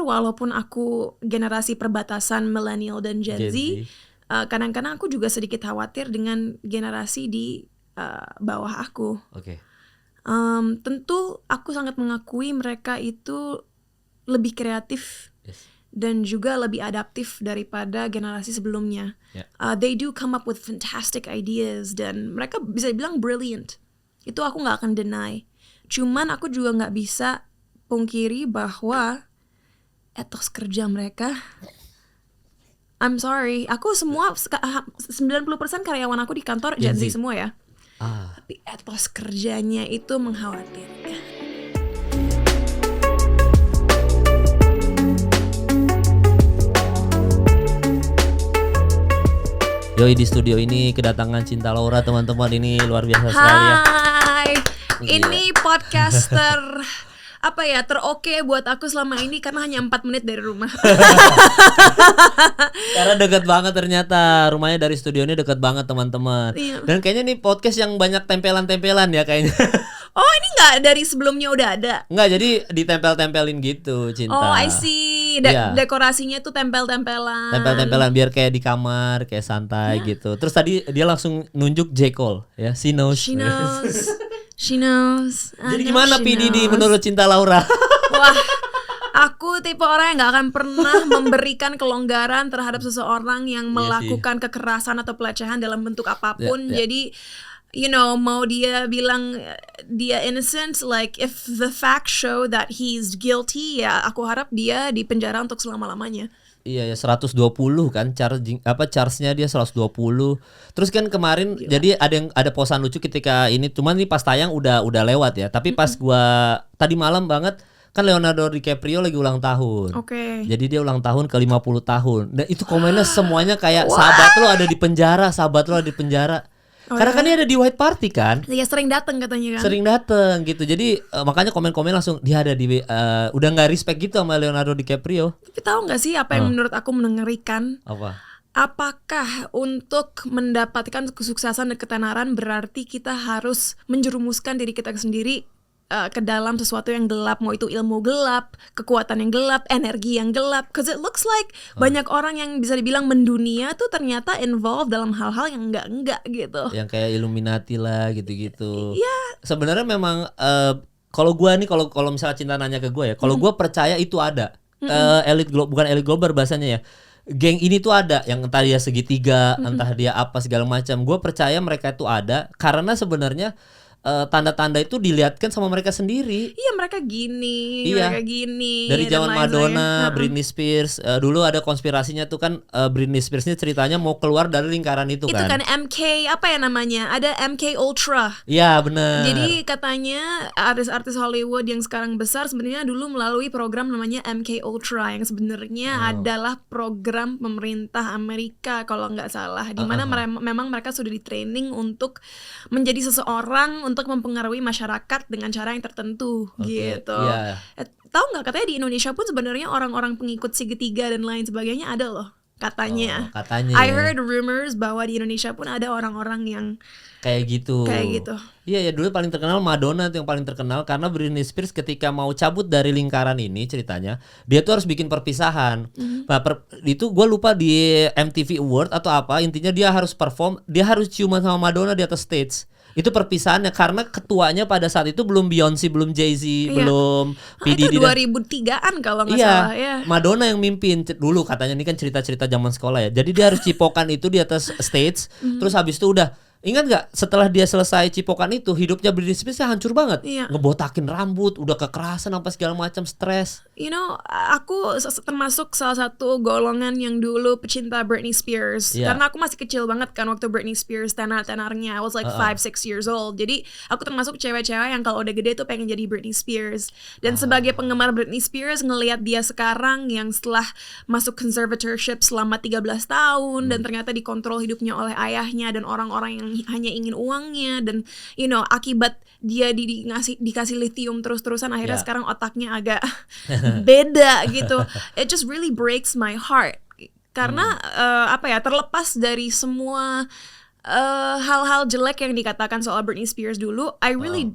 walaupun aku generasi perbatasan millennial dan Gen Z, kadang-kadang aku juga sedikit khawatir dengan generasi di bawah aku. Tentu aku sangat mengakui mereka itu lebih kreatif dan juga lebih adaptif daripada generasi sebelumnya. They do come up with fantastic ideas dan mereka bisa dibilang brilliant. Itu aku nggak akan deny. Cuman aku juga nggak bisa pungkiri bahwa etos kerja mereka, I'm sorry, aku semua 90% karyawan aku di kantor Gen Z semua ya. Tapi etos kerjanya itu mengkhawatirkan. Yoi, di studio ini kedatangan Cinta Laura, teman-teman. Ini luar biasa sekali ya. Hai, ini podcaster teroke buat aku selama ini karena hanya 4 menit dari rumah. Karena deket banget ternyata, rumahnya dari studio ini deket banget teman-teman. Dan kayaknya nih podcast yang banyak tempelan-tempelan ya kayaknya. Oh, ini nggak dari sebelumnya udah ada? Nggak, jadi ditempel-tempelin gitu, Cinta. Oh, I see. Dekorasinya tuh tempel-tempelan. Tempel-tempelan biar kayak di kamar, kayak santai gitu. Terus tadi dia langsung nunjuk J. Cole ya, She knows. She knows. Jadi gimana PDD menurut Cinta Laura? Wah, aku tipe orang yang gak akan pernah memberikan kelonggaran terhadap seseorang yang melakukan kekerasan atau pelecehan dalam bentuk apapun. Jadi, you know, mau dia bilang dia innocent, like if the facts show that he's guilty, ya aku harap dia di penjara untuk selama-lamanya. Iya ya, 120 kan charge-nya dia 120. Terus kan kemarin jadi ada posan lucu ketika ini, cuman nih pas tayang udah lewat ya. Tapi pas gua tadi malam banget kan Leonardo DiCaprio lagi ulang tahun. Jadi dia ulang tahun ke 50 tahun. Dan itu komennya semuanya kayak sahabat lo ada di penjara. Karena kan dia ada di White Party kan. Iya, sering datang katanya kan. Sering datang gitu. Jadi makanya komen-komen langsung dia ada di udah nggak respect gitu sama Leonardo DiCaprio. Tapi tahu nggak sih apa yang menurut aku mengerikan? Apakah untuk mendapatkan kesuksesan dan ketenaran berarti kita harus menjerumuskan diri kita sendiri ke dalam sesuatu yang gelap, mau itu ilmu gelap, kekuatan yang gelap, energi yang gelap? Cause it looks like banyak orang yang bisa dibilang mendunia tuh ternyata involved dalam hal-hal yang enggak gitu. Yang kayak Illuminati lah gitu-gitu. Sebenarnya memang kalau gue nih, kalau misalnya Cinta nanya ke gue ya, kalau gue percaya itu ada bukan elit global bahasanya ya. Geng ini tuh ada, yang entah dia segitiga, entah dia apa segala macam. Gue percaya mereka itu ada karena sebenarnya tanda-tanda itu dilihatkan sama mereka sendiri. Iya, mereka gini. Dari zaman Madonna, Britney Spears, dulu ada konspirasinya tuh kan, Britney Spears ini ceritanya mau keluar dari lingkaran itu kan. Itu kan MK, apa ya namanya? Ada MK Ultra. Iya, benar. Jadi katanya artis-artis Hollywood yang sekarang besar sebenarnya dulu melalui program namanya MK Ultra, yang sebenarnya adalah program pemerintah Amerika kalau nggak salah, di mana memang mereka sudah di training untuk menjadi seseorang untuk mempengaruhi masyarakat dengan cara yang tertentu gitu. Tahu nggak, katanya di Indonesia pun sebenarnya orang-orang pengikut segitiga dan lain sebagainya ada loh katanya. I heard rumors bahwa di Indonesia pun ada orang-orang yang kayak gitu. Iya ya, dulu paling terkenal Madonna tuh yang paling terkenal karena Britney Spears ketika mau cabut dari lingkaran ini ceritanya dia tuh harus bikin perpisahan. Nah, itu gue lupa di MTV Award atau apa, intinya dia harus perform, dia harus ciuman sama Madonna di atas stage. Itu perpisahannya karena ketuanya pada saat itu belum Beyonce, belum Jay-Z, belum P. Diddy. Itu 2003-an kalau nggak salah ya. Madonna yang mimpin dulu katanya, ini kan cerita-cerita zaman sekolah ya. Jadi dia harus cipokan itu di atas stage, terus habis itu udah. Ingat gak setelah dia selesai cipokan itu hidupnya Britney Spears hancur banget. Ngebotakin rambut, udah kekerasan apa segala macam, stres. You know, aku termasuk salah satu golongan yang dulu pecinta Britney Spears. Karena aku masih kecil banget kan waktu Britney Spears tenar-tenarnya. I was like 5-6 years old. Jadi aku termasuk cewek-cewek yang kalau udah gede tuh pengen jadi Britney Spears. Dan sebagai penggemar Britney Spears, ngelihat dia sekarang yang setelah masuk conservatorship selama 13 tahun dan ternyata dikontrol hidupnya oleh ayahnya dan orang-orang yang hanya ingin uangnya, dan you know, akibat dia dikasih lithium terus-terusan akhirnya sekarang otaknya agak beda gitu. It just really breaks my heart karena terlepas dari semua hal-hal jelek yang dikatakan soal Britney Spears dulu, I really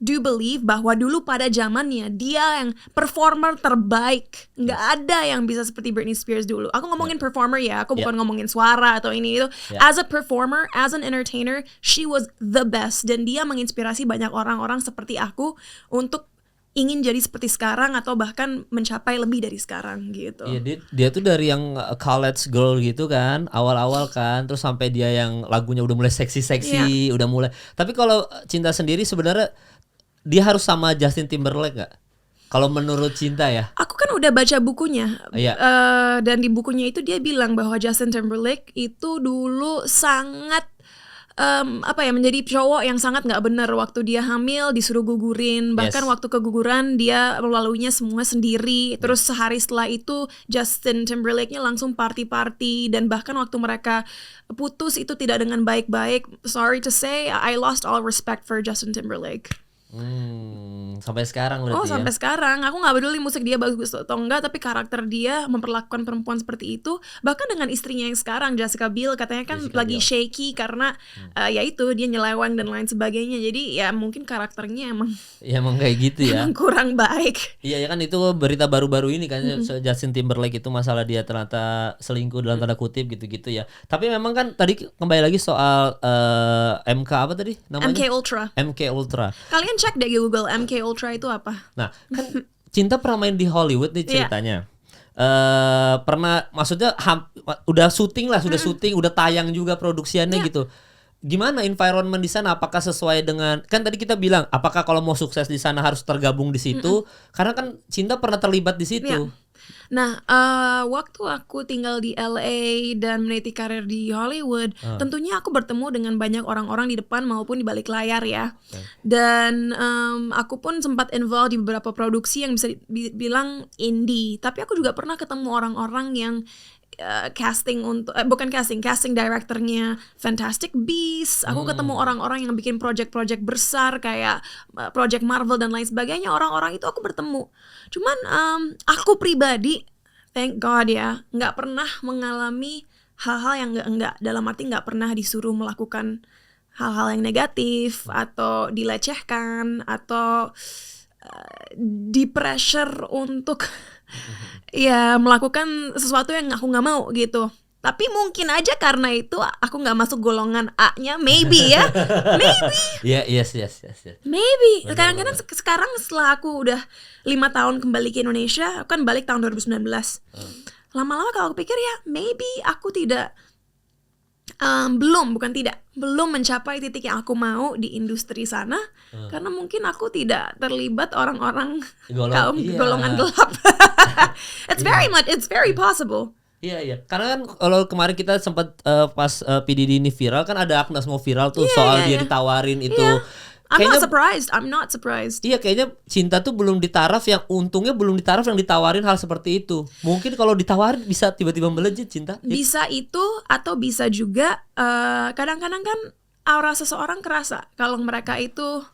do believe bahwa dulu pada zamannya dia yang performer terbaik. Nggak ada yang bisa seperti Britney Spears dulu. Aku ngomongin performer ya, aku bukan ngomongin suara atau ini itu. As a performer, as an entertainer, she was the best. Dan dia menginspirasi banyak orang-orang seperti aku untuk ingin jadi seperti sekarang atau bahkan mencapai lebih dari sekarang gitu. Iya, dia tuh dari yang college girl gitu kan, awal-awal kan, terus sampai dia yang lagunya udah mulai seksi-seksi, udah mulai. Tapi kalau Cinta sendiri sebenarnya dia harus sama Justin Timberlake nggak? Kalau menurut Cinta ya? Aku kan udah baca bukunya, dan di bukunya itu dia bilang bahwa Justin Timberlake itu dulu sangat menjadi cowok yang sangat nggak benar. Waktu dia hamil disuruh gugurin, bahkan waktu keguguran dia melaluinya semua sendiri. Terus sehari setelah itu Justin Timberlake-nya langsung party-party, dan bahkan waktu mereka putus itu tidak dengan baik-baik. Sorry to say, I lost all respect for Justin Timberlake. Sampai sekarang berarti sampai sekarang aku nggak peduli musik dia bagus atau enggak, tapi karakter dia memperlakukan perempuan seperti itu. Bahkan dengan istrinya yang sekarang, Jessica Biel, katanya kan lagi shaky karena ya itu dia nyeleweng dan lain sebagainya. Jadi ya mungkin karakternya emang kayak gitu ya, emang kurang baik. Iya ya kan, itu berita baru-baru ini kan, Justin Timberlake itu masalah dia ternyata selingkuh dalam tanda kutip gitu-gitu ya. Tapi memang kan tadi kembali lagi soal MK apa tadi namanya? MK Ultra. Kalian cek deh Google MK Ultra itu apa. Nah kan Cinta pernah main di Hollywood nih ceritanya. Pernah, maksudnya udah syuting lah, sudah syuting, udah tayang juga produksiannya gitu. Gimana environment di sana? Apakah sesuai dengan, kan tadi kita bilang apakah kalau mau sukses di sana harus tergabung di situ? Karena kan Cinta pernah terlibat di situ. Nah, waktu aku tinggal di LA dan meniti karir di Hollywood, tentunya aku bertemu dengan banyak orang-orang di depan maupun di balik layar ya. Dan aku pun sempat involved di beberapa produksi yang bisa dibilang indie. Tapi aku juga pernah ketemu orang-orang yang casting directornya Fantastic Beasts. Aku ketemu orang-orang yang bikin project-project besar kayak project Marvel dan lain sebagainya. Orang-orang itu aku bertemu. Cuman aku pribadi, thank God ya, nggak pernah mengalami hal-hal yang enggak, dalam arti nggak pernah disuruh melakukan hal-hal yang negatif atau dilecehkan atau di pressure untuk ya melakukan sesuatu yang aku nggak mau gitu. Tapi mungkin aja karena itu aku nggak masuk golongan A-nya, maybe ya, maybe. Yes. Maybe. Kadang-kadang sekarang setelah aku udah 5 tahun kembali ke Indonesia, aku kan balik tahun 2019. Lama-lama kalau aku pikir ya, maybe aku belum mencapai titik yang aku mau di industri sana, karena mungkin aku tidak terlibat orang-orang golongan gelap. It's very possible. Iya. Karena kan kalau kemarin kita sempat pas PDD ini viral kan, ada Agnes mau viral tuh soal dia ditawarin itu. I'm not surprised. Iya, kayaknya Cinta tuh belum ditaraf, yang untungnya belum ditaraf yang ditawarin hal seperti itu. Mungkin kalau ditawarin bisa tiba-tiba melejit Cinta. Bisa itu, atau bisa juga kadang-kadang kan aura seseorang kerasa kalau mereka itu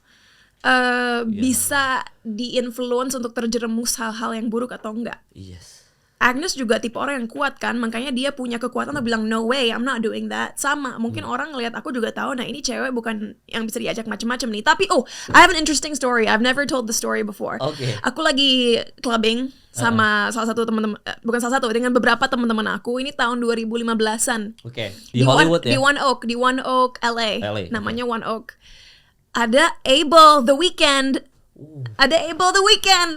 bisa di-influence untuk terjerumus hal-hal yang buruk atau enggak. Yes. Agnes juga tipe orang yang kuat kan, makanya dia punya kekuatan untuk bilang no way, I'm not doing that. Sama, mungkin orang ngelihat aku juga tahu, nah ini cewek bukan yang bisa diajak macam-macam nih. Tapi I have an interesting story. I've never told the story before. Aku lagi clubbing sama salah satu teman-teman, dengan beberapa teman-teman aku. Ini tahun 2015-an. Di Hollywood ya? Di One Oak, LA. Namanya One Oak. Ada Abel The Weeknd.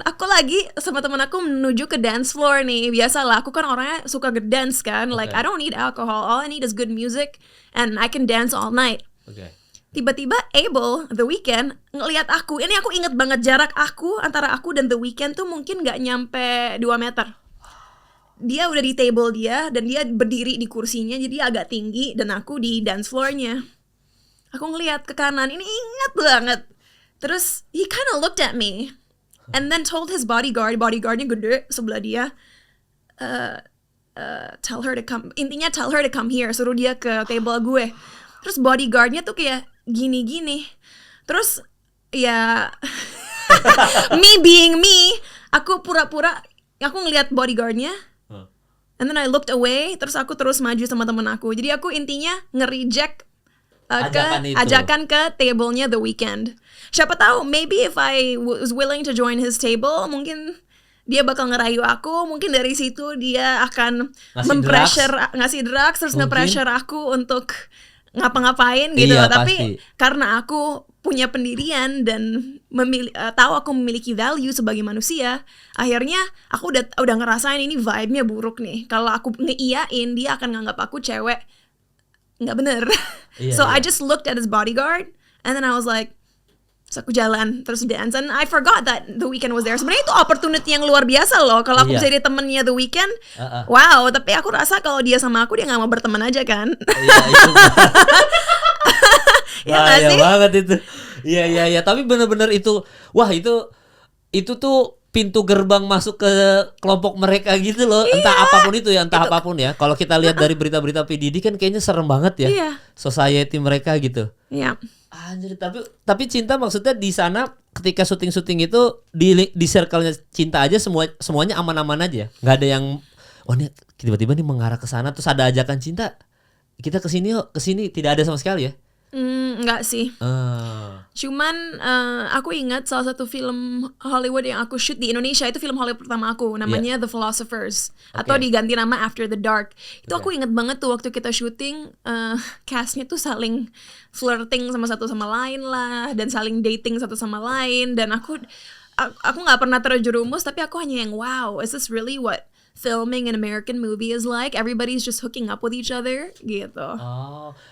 Aku lagi sama teman aku menuju ke dance floor nih. Biasalah, aku kan orangnya suka ngedance kan. Like I don't need alcohol, all I need is good music and I can dance all night. Tiba-tiba Abel The Weeknd ngelihat aku. Ini aku inget banget, jarak aku antara aku dan The Weeknd tuh mungkin gak nyampe 2 meter. Dia udah di table dia dan dia berdiri di kursinya, jadi agak tinggi, dan aku di dance floornya. Aku ngelihat ke kanan, ini inget banget. Terus he kind of looked at me and then told his bodyguardnya gede sebelah dia, tell her to come here, suruh dia ke table gue. Terus bodyguardnya tuh kayak gini-gini. Terus ya me being me, aku pura-pura, aku ngeliat bodyguardnya, and then I looked away. Terus aku terus maju sama temen aku. Jadi aku intinya nge-reject ajakan ke tablenya The Weeknd. Siapa tahu, maybe if I was willing to join his table, mungkin dia bakal ngerayu aku, mungkin dari situ dia akan ngasih drugs terus nge-pressure aku untuk ngapa-ngapain gitu. Tapi karena aku punya pendirian dan tahu aku memiliki value sebagai manusia, akhirnya aku udah ngerasain ini vibe-nya buruk nih. Kalau aku ngeiyain, dia akan nganggap aku cewek nggak bener. So I just looked at his bodyguard and then I was like, terus aku jalan, terus dance, and I forgot that The Weeknd was there. Sebenarnya itu opportunity yang luar biasa loh. Kalau aku bisa jadi temennya The Weeknd, wow. Tapi aku rasa kalau dia sama aku, dia nggak mau berteman aja kan. Bahaya banget itu. Iya. Tapi benar-benar itu, wah itu tuh pintu gerbang masuk ke kelompok mereka gitu loh. Entah apapun itu ya, apapun ya. Kalau kita lihat dari berita-berita PDD kan kayaknya serem banget ya. Society mereka gitu. Iya. Anjir, tapi Cinta maksudnya di sana ketika syuting itu di circle-nya Cinta aja semuanya aman-aman aja. Nggak ada yang ini tiba-tiba nih mengarah ke sana terus ada ajakan Cinta. Kita kesini yuk, kesini, tidak ada sama sekali ya. Enggak sih. Cuman aku ingat salah satu film Hollywood yang aku shoot di Indonesia, itu film Hollywood pertama aku, namanya The Philosophers, atau diganti nama After the Dark. Itu aku ingat banget tuh waktu kita syuting, castnya tuh saling flirting sama satu sama lain lah, dan saling dating satu sama lain, dan aku nggak pernah terjerumus, tapi aku hanya yang wow, is this really what filming an American movie is like? Everybody's just hooking up with each other gitu.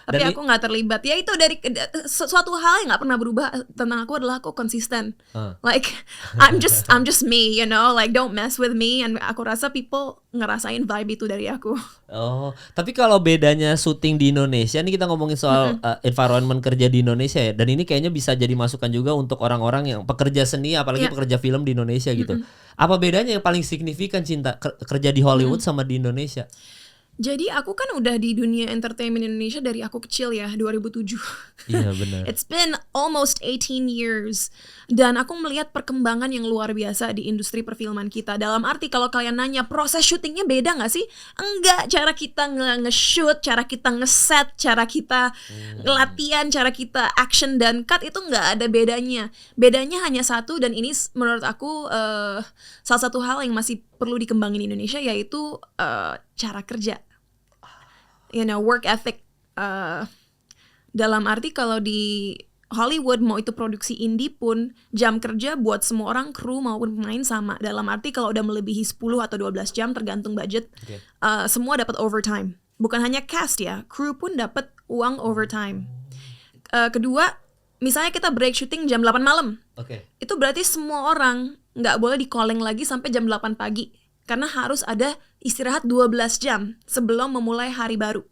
Tapi aku nggak terlibat. Ya itu dari suatu hal yang nggak pernah berubah tentang aku adalah aku konsisten. Like I'm just me, you know. Like don't mess with me. And aku rasa people ngerasain vibe itu dari aku. Tapi kalau bedanya syuting di Indonesia, nih kita ngomongin soal environment kerja di Indonesia ya. Dan ini kayaknya bisa jadi masukan juga untuk orang-orang yang pekerja seni, apalagi pekerja film di Indonesia gitu. Apa bedanya yang paling signifikan Cinta kerja di Hollywood sama di Indonesia? Jadi aku kan udah di dunia entertainment Indonesia dari aku kecil ya, 2007. Iya benar. It's been almost 18 years. Dan aku melihat perkembangan yang luar biasa di industri perfilman kita. Dalam arti kalau kalian nanya proses syutingnya beda gak sih? Enggak, cara kita nge-shoot, cara kita nge-set, cara kita latihan, cara kita action dan cut itu gak ada bedanya. Bedanya hanya satu, dan ini menurut aku salah satu hal yang masih perlu dikembangin di Indonesia, yaitu cara kerja. You know, work ethic. Dalam arti kalau di Hollywood, mau itu produksi indie pun, jam kerja buat semua orang, kru maupun pemain sama. Dalam arti kalau udah melebihi 10 atau 12 jam tergantung budget, semua dapat overtime. Bukan hanya cast ya, kru pun dapat uang overtime. Kedua, misalnya kita break syuting jam 8 malam. Itu berarti semua orang nggak boleh di-calling lagi sampai jam 8 pagi. Karena harus ada istirahat 12 jam sebelum memulai hari baru.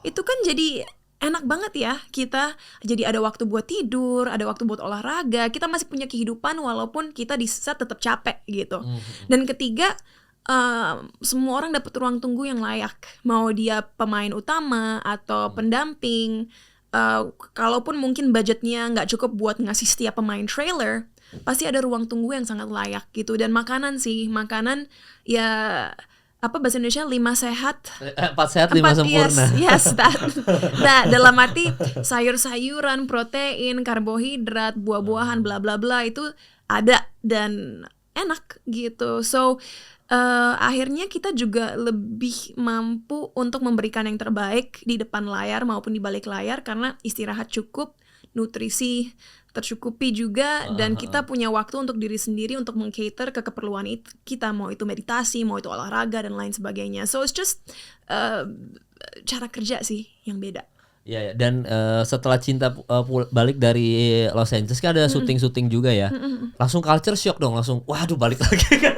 Itu kan jadi enak banget ya, kita jadi ada waktu buat tidur, ada waktu buat olahraga, kita masih punya kehidupan walaupun kita di set tetap capek gitu. Dan ketiga, semua orang dapat ruang tunggu yang layak, mau dia pemain utama atau pendamping. Kalaupun mungkin budgetnya nggak cukup buat ngasih setiap pemain trailer, pasti ada ruang tunggu yang sangat layak gitu. Dan makanan ya, apa bahasa Indonesia, 5 sehat 4 sehat 5 sempurna. Yes, that. Nah, dalam arti sayur-sayuran, protein, karbohidrat, buah-buahan, bla bla bla itu ada dan enak gitu. So akhirnya kita juga lebih mampu untuk memberikan yang terbaik di depan layar maupun di balik layar, karena istirahat cukup, nutrisi tercukupi juga, dan kita punya waktu untuk diri sendiri untuk meng-cater ke keperluan kita, mau itu meditasi, mau itu olahraga dan lain sebagainya. So it's just cara kerja sih yang beda. Ya, dan setelah Cinta balik dari Los Angeles kan ada syuting-syuting juga ya. Langsung culture shock dong, langsung waduh balik lagi kan.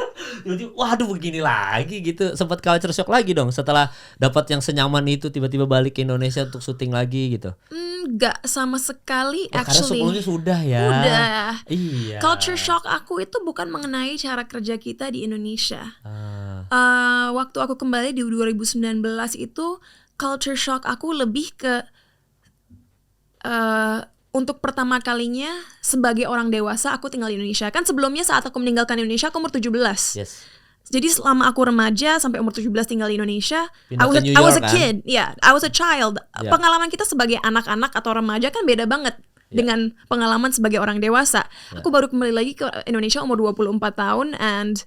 Waduh begini lagi gitu. Sempat culture shock lagi dong setelah dapat yang senyaman itu, tiba-tiba balik ke Indonesia untuk syuting lagi gitu. Enggak sama sekali, actually. Karena sebelumnya sudah ya. Udah. Iya. Culture shock aku itu bukan mengenai cara kerja kita di Indonesia. Waktu aku kembali di 2019 itu, culture shock aku lebih ke untuk pertama kalinya sebagai orang dewasa aku tinggal di Indonesia. Kan sebelumnya saat aku meninggalkan Indonesia aku umur 17. Yes. Jadi selama aku remaja sampai umur 17 tinggal di Indonesia, I Pindah ke New was a York, kid, I was a child. Yeah. Pengalaman kita sebagai anak-anak atau remaja kan beda banget dengan pengalaman sebagai orang dewasa. Aku baru kembali lagi ke Indonesia umur 24 tahun and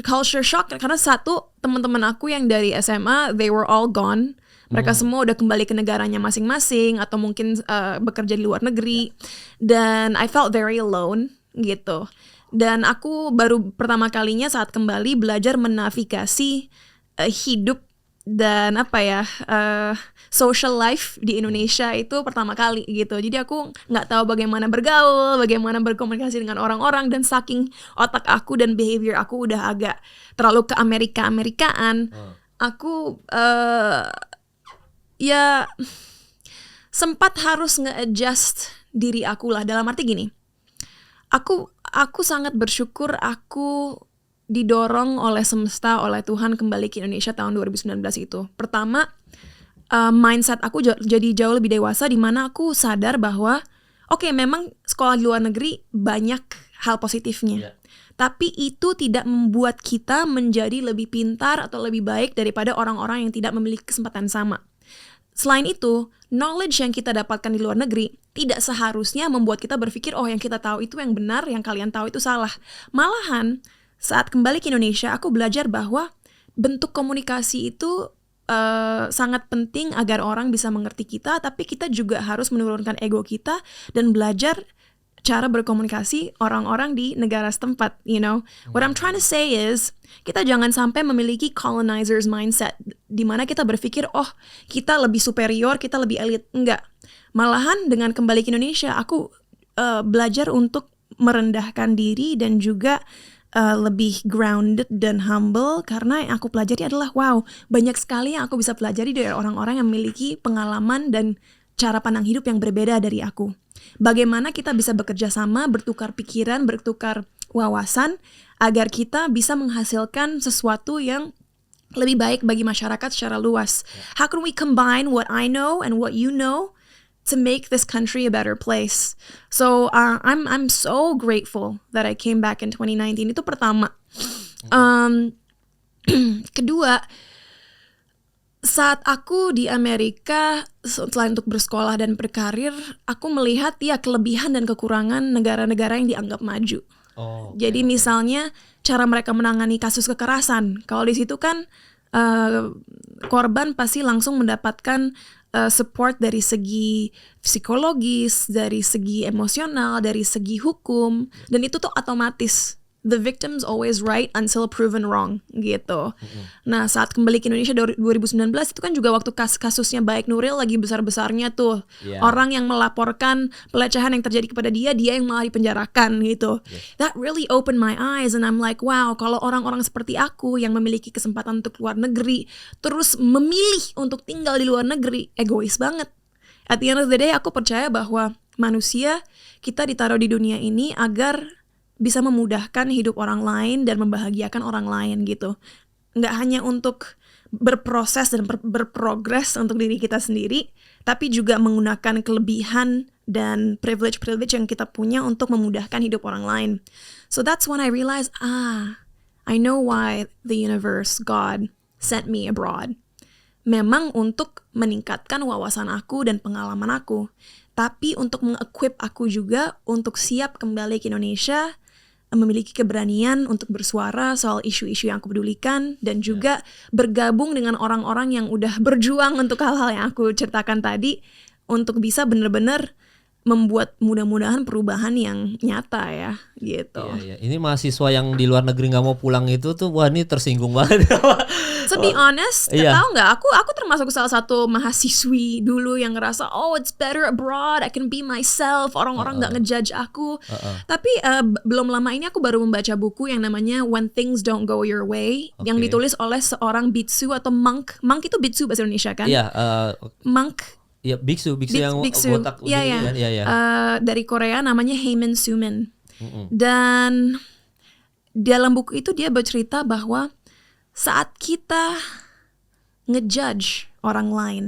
culture shock karena satu, teman-teman aku yang dari SMA they were all gone. Mereka semua udah kembali ke negaranya masing-masing atau mungkin bekerja di luar negeri. Dan I felt very alone gitu. Dan aku baru pertama kalinya saat kembali belajar menavigasi hidup dan social life di Indonesia itu pertama kali gitu. Jadi aku nggak tahu bagaimana bergaul, bagaimana berkomunikasi dengan orang-orang, dan saking otak aku dan behavior aku udah agak terlalu ke Amerikaan. Aku ya sempat harus nge-adjust diri aku lah, dalam arti gini. Aku sangat bersyukur aku didorong oleh semesta, oleh Tuhan kembali ke Indonesia tahun 2019 itu. Pertama, mindset aku jadi jauh lebih dewasa, di mana aku sadar bahwa oke, memang sekolah di luar negeri banyak hal positifnya. Tapi itu tidak membuat kita menjadi lebih pintar atau lebih baik daripada orang-orang yang tidak memiliki kesempatan sama. Selain itu, knowledge yang kita dapatkan di luar negeri tidak seharusnya membuat kita berpikir, oh yang kita tahu itu yang benar, yang kalian tahu itu salah. Malahan, saat kembali ke Indonesia, aku belajar bahwa bentuk komunikasi itu sangat penting agar orang bisa mengerti kita, tapi kita juga harus menurunkan ego kita dan belajar cara berkomunikasi orang-orang di negara setempat, you know. What I'm trying to say is, kita jangan sampai memiliki colonizers mindset, di mana kita berpikir, oh kita lebih superior, kita lebih elit. Enggak. Malahan dengan kembali ke Indonesia, aku belajar untuk merendahkan diri dan juga lebih grounded dan humble, karena yang aku pelajari adalah, wow, banyak sekali yang aku bisa pelajari dari orang-orang yang memiliki pengalaman dan cara pandang hidup yang berbeda dari aku. Bagaimana kita bisa bekerja sama, bertukar pikiran, bertukar wawasan, agar kita bisa menghasilkan sesuatu yang lebih baik bagi masyarakat secara luas. How can we combine what I know and what you know to make this country a better place? So I'm so grateful that I came back in 2019. Itu pertama. Kedua, saat aku di Amerika, selain untuk bersekolah dan berkarir, aku melihat kelebihan dan kekurangan negara-negara yang dianggap maju. Jadi misalnya cara mereka menangani kasus kekerasan. Kalau di situ kan korban pasti langsung mendapatkan support dari segi psikologis, dari segi emosional, dari segi hukum, dan itu tuh otomatis. The victim's always right until proven wrong gitu. Nah, saat kembali ke Indonesia 2019 itu kan juga waktu kasusnya Baik Nuril lagi besar-besarnya tuh. Orang yang melaporkan pelecehan yang terjadi kepada dia yang malah dipenjarakan gitu. That really opened my eyes and I'm like, wow, kalau orang-orang seperti aku yang memiliki kesempatan untuk keluar negeri terus memilih untuk tinggal di luar negeri, egois banget. At the end of the day, aku percaya bahwa manusia, kita ditaruh di dunia ini agar bisa memudahkan hidup orang lain dan membahagiakan orang lain gitu. Nggak hanya untuk berproses dan berprogres untuk diri kita sendiri, tapi juga menggunakan kelebihan dan privilege yang kita punya untuk memudahkan hidup orang lain. So that's when I realized, I know why the universe, God, sent me abroad. Memang untuk meningkatkan wawasan aku dan pengalaman aku, tapi untuk meng-equip aku juga untuk siap kembali ke Indonesia, memiliki keberanian untuk bersuara soal isu-isu yang aku pedulikan, dan juga bergabung dengan orang-orang yang udah berjuang untuk hal-hal yang aku ceritakan tadi, untuk bisa benar-benar membuat mudah-mudahan perubahan yang nyata ya gitu. Ini mahasiswa yang di luar negeri nggak mau pulang itu tuh, wah ini tersinggung banget. To be honest, tahu nggak? Aku termasuk salah satu mahasiswi dulu yang ngerasa, oh it's better abroad, I can be myself, orang-orang nggak ngejudge aku. Tapi belum lama ini aku baru membaca buku yang namanya When Things Don't Go Your Way, yang ditulis oleh seorang biksu atau monk. Monk itu biksu bahasa Indonesia kan? Monk. Ya, biksu yang botak kan? Dari Korea, namanya Haemin Sumin. Dan dalam buku itu dia bercerita bahwa saat kita ngejudge orang lain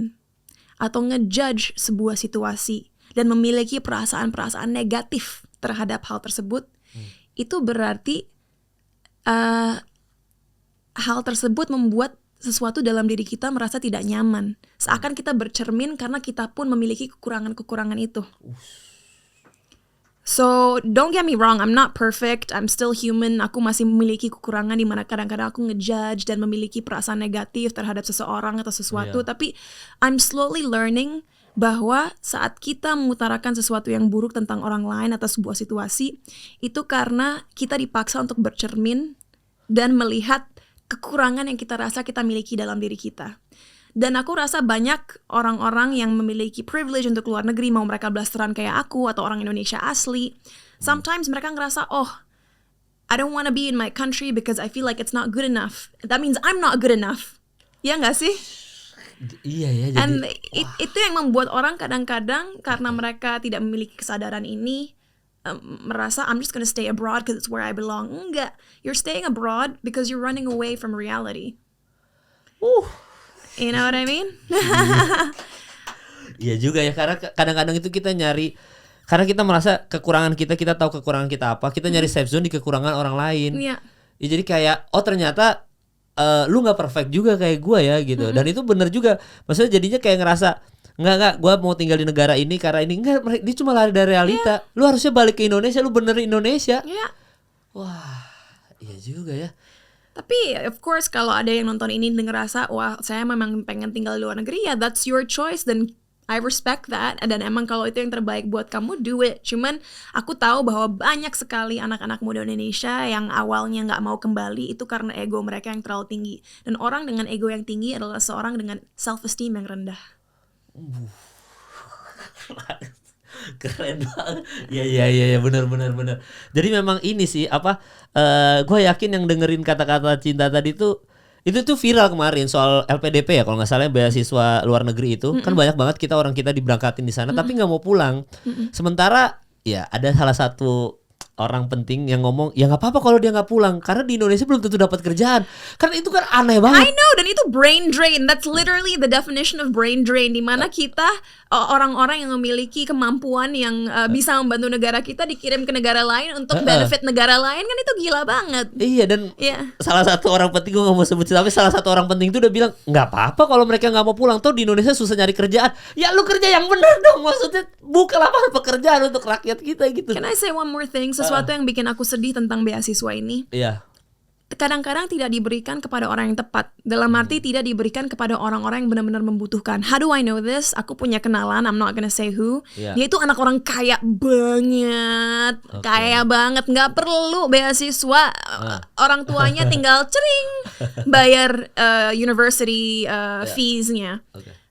atau ngejudge sebuah situasi dan memiliki perasaan-perasaan negatif terhadap hal tersebut, itu berarti hal tersebut membuat sesuatu dalam diri kita merasa tidak nyaman. Seakan kita bercermin karena kita pun memiliki kekurangan-kekurangan itu. So, don't get me wrong, I'm not perfect, I'm still human, aku masih memiliki kekurangan di mana kadang-kadang aku ngejudge dan memiliki perasaan negatif terhadap seseorang atau sesuatu, tapi I'm slowly learning bahwa saat kita mengutarakan sesuatu yang buruk tentang orang lain atau sebuah situasi, itu karena kita dipaksa untuk bercermin dan melihat kekurangan yang kita rasa kita miliki dalam diri kita. Dan aku rasa banyak orang-orang yang memiliki privilege untuk keluar negeri, mau mereka blasteran kayak aku atau orang Indonesia asli. Sometimes mereka ngerasa, I don't want to be in my country because I feel like it's not good enough. That means I'm not good enough. Ya nggak sih? Iya ya. Jadi, And itu yang membuat orang kadang-kadang karena mereka tidak memiliki kesadaran ini, merasa I'm just gonna stay abroad because it's where I belong. Enggak, you're staying abroad because you're running away from reality. You know what I mean? Iya juga ya, karena kadang-kadang itu kita nyari, karena kita merasa kekurangan kita tahu kekurangan kita apa, kita nyari safe zone di kekurangan orang lain. Iya. Ya, jadi kayak ternyata lu nggak perfect juga kayak gue ya gitu. Dan itu bener juga, maksudnya jadinya kayak ngerasa nggak gue mau tinggal di negara ini karena ini enggak, dia cuma lari dari realita. Lu harusnya balik ke Indonesia, lu benerin Indonesia. Wah, iya juga ya. Tapi of course kalau ada yang nonton ini dan ngerasa, wah saya memang pengen tinggal di luar negeri, ya that's your choice dan I respect that. Dan emang kalau itu yang terbaik buat kamu, do it. Cuman aku tahu bahwa banyak sekali anak-anak muda Indonesia yang awalnya nggak mau kembali itu karena ego mereka yang terlalu tinggi. Dan orang dengan ego yang tinggi adalah seorang dengan self-esteem yang rendah. Keren banget. Ya benar. Jadi memang ini sih gue yakin yang dengerin kata-kata cinta tadi itu viral kemarin soal LPDP ya kalau nggak salah, beasiswa luar negeri itu. Kan banyak banget orang kita diberangkatin di sana tapi nggak mau pulang. Sementara ya ada salah satu orang penting yang ngomong, ya nggak apa-apa kalau dia nggak pulang karena di Indonesia belum tentu dapat kerjaan. Karena itu kan aneh banget. I know, dan itu brain drain. That's literally the definition of brain drain, di mana kita orang-orang yang memiliki kemampuan yang bisa membantu negara kita dikirim ke negara lain untuk benefit negara lain, kan itu gila banget. Iya, dan salah satu orang penting, gue nggak mau sebut, tapi salah satu orang penting itu udah bilang nggak apa-apa kalau mereka nggak mau pulang. Toh di Indonesia susah nyari kerjaan. Ya lu kerja yang bener dong, maksudnya buka lapangan pekerjaan untuk rakyat kita gitu. Can I say one more thing? Sesuatu yang bikin aku sedih tentang beasiswa ini. Iya. Kadang-kadang tidak diberikan kepada orang yang tepat. Dalam arti tidak diberikan kepada orang-orang yang benar-benar membutuhkan. How do I know this? Aku punya kenalan, I'm not gonna say who. Dia itu anak orang kaya banget. Kaya banget, nggak perlu beasiswa. Orang tuanya tinggal cering bayar university fees-nya.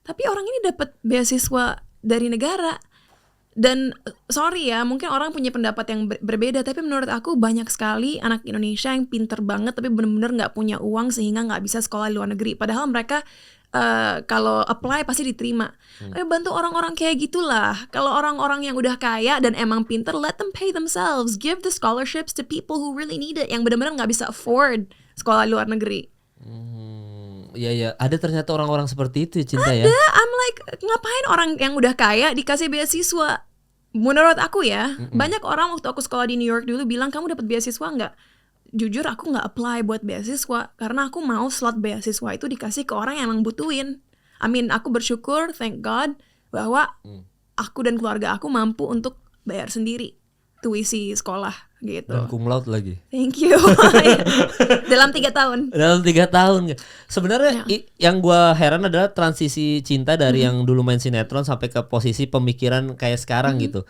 Tapi orang ini dapat beasiswa dari negara. Dan sorry ya, mungkin orang punya pendapat yang berbeda, tapi menurut aku banyak sekali anak Indonesia yang pinter banget tapi benar-benar nggak punya uang sehingga nggak bisa sekolah di luar negeri. Padahal mereka kalau apply pasti diterima. Bantu orang-orang kayak gitulah. Kalau orang-orang yang udah kaya dan emang pinter, let them pay themselves. Give the scholarships to people who really need it, yang benar-benar nggak bisa afford sekolah di luar negeri. Iya, ada ternyata orang-orang seperti itu ya, Cinta ya. Ada, I'm like, ngapain orang yang udah kaya dikasih beasiswa? Menurut aku ya, banyak orang waktu aku sekolah di New York dulu bilang, kamu dapat beasiswa nggak? Jujur aku nggak apply buat beasiswa karena aku mau slot beasiswa itu dikasih ke orang yang emang butuhin. I mean, aku bersyukur, thank God, bahwa aku dan keluarga aku mampu untuk bayar sendiri tuisi sekolah gitu. Dan cum laude lagi. Thank you. Dalam 3 tahun. Dalam 3 tahun. Sebenarnya yang gue heran adalah transisi Cinta dari yang dulu main sinetron sampai ke posisi pemikiran kayak sekarang gitu.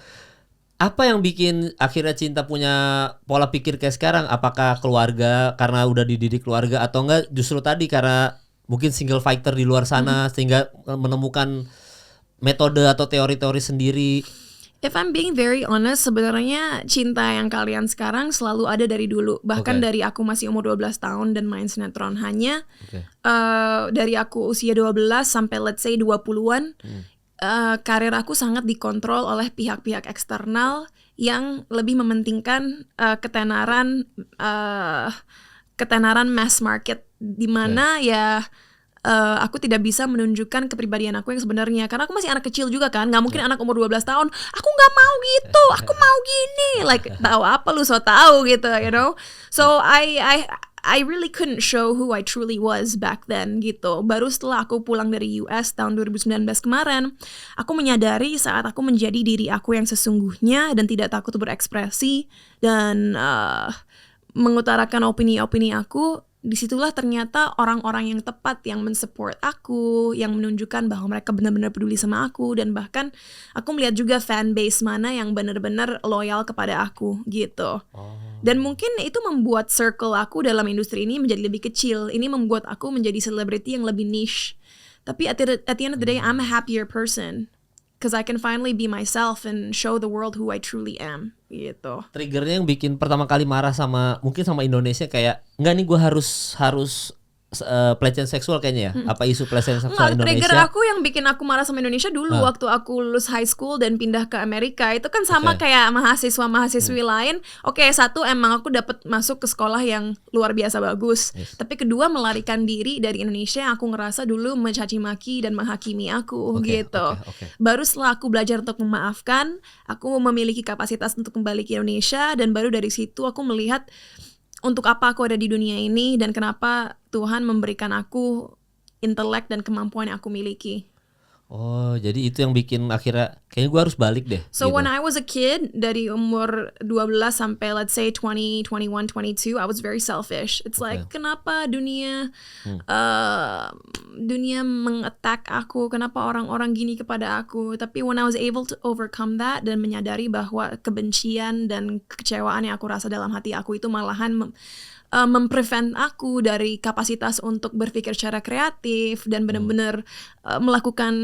Apa yang bikin akhirnya Cinta punya pola pikir kayak sekarang? Apakah keluarga, karena udah dididik keluarga, atau enggak justru tadi karena mungkin single fighter di luar sana sehingga menemukan metode atau teori-teori sendiri? If I'm being very honest, sebenarnya cinta yang kalian sekarang selalu ada dari dulu. Bahkan dari aku masih umur 12 tahun dan main sinetron. Hanya dari aku usia 12 sampai let's say 20-an, karir aku sangat dikontrol oleh pihak-pihak eksternal yang lebih mementingkan ketenaran mass market, di mana ya aku tidak bisa menunjukkan kepribadian aku yang sebenarnya karena aku masih anak kecil juga kan, nggak mungkin anak umur 12 tahun aku nggak mau gitu, aku mau gini, like tahu apa lu so tahu gitu, you know. So I really couldn't show who I truly was back then gitu. Baru setelah aku pulang dari US tahun 2019 kemarin, aku menyadari saat aku menjadi diri aku yang sesungguhnya dan tidak takut berekspresi dan mengutarakan opini-opini aku, disitulah ternyata orang-orang yang tepat yang mensupport aku, yang menunjukkan bahwa mereka benar-benar peduli sama aku, dan bahkan aku melihat juga fanbase mana yang benar-benar loyal kepada aku gitu. Dan mungkin itu membuat circle aku dalam industri ini menjadi lebih kecil. Ini membuat aku menjadi selebriti yang lebih niche. Tapi at the end of the day, I'm a happier person. Because I can finally be myself and show the world who I truly am gitu. Triggernya yang bikin pertama kali marah sama mungkin sama Indonesia kayak enggak nih gue harus pelecehan seksual kayaknya ya. Apa isu pelecehan seksual Indonesia? Trigger aku yang bikin aku marah sama Indonesia dulu waktu aku lulus high school dan pindah ke Amerika. Itu kan sama kayak mahasiswa-mahasiswi lain. Oke, satu emang aku dapat masuk ke sekolah yang luar biasa bagus. Tapi kedua melarikan diri dari Indonesia yang aku ngerasa dulu mencaci maki dan menghakimi aku gitu. Baru setelah aku belajar untuk memaafkan, aku memiliki kapasitas untuk kembali ke Indonesia, dan baru dari situ aku melihat untuk apa aku ada di dunia ini dan kenapa Tuhan memberikan aku intelek dan kemampuan yang aku miliki. Oh, jadi itu yang bikin akhirnya kayaknya gue harus balik deh. So when I was a kid, dari umur 12 sampai let's say 20, 21, 22, I was very selfish. It's like kenapa dunia meng-attack aku, kenapa orang-orang gini kepada aku. Tapi when I was able to overcome that dan menyadari bahwa kebencian dan kekecewaan yang aku rasa dalam hati aku itu malahan memprevent aku dari kapasitas untuk berpikir secara kreatif dan benar-benar melakukan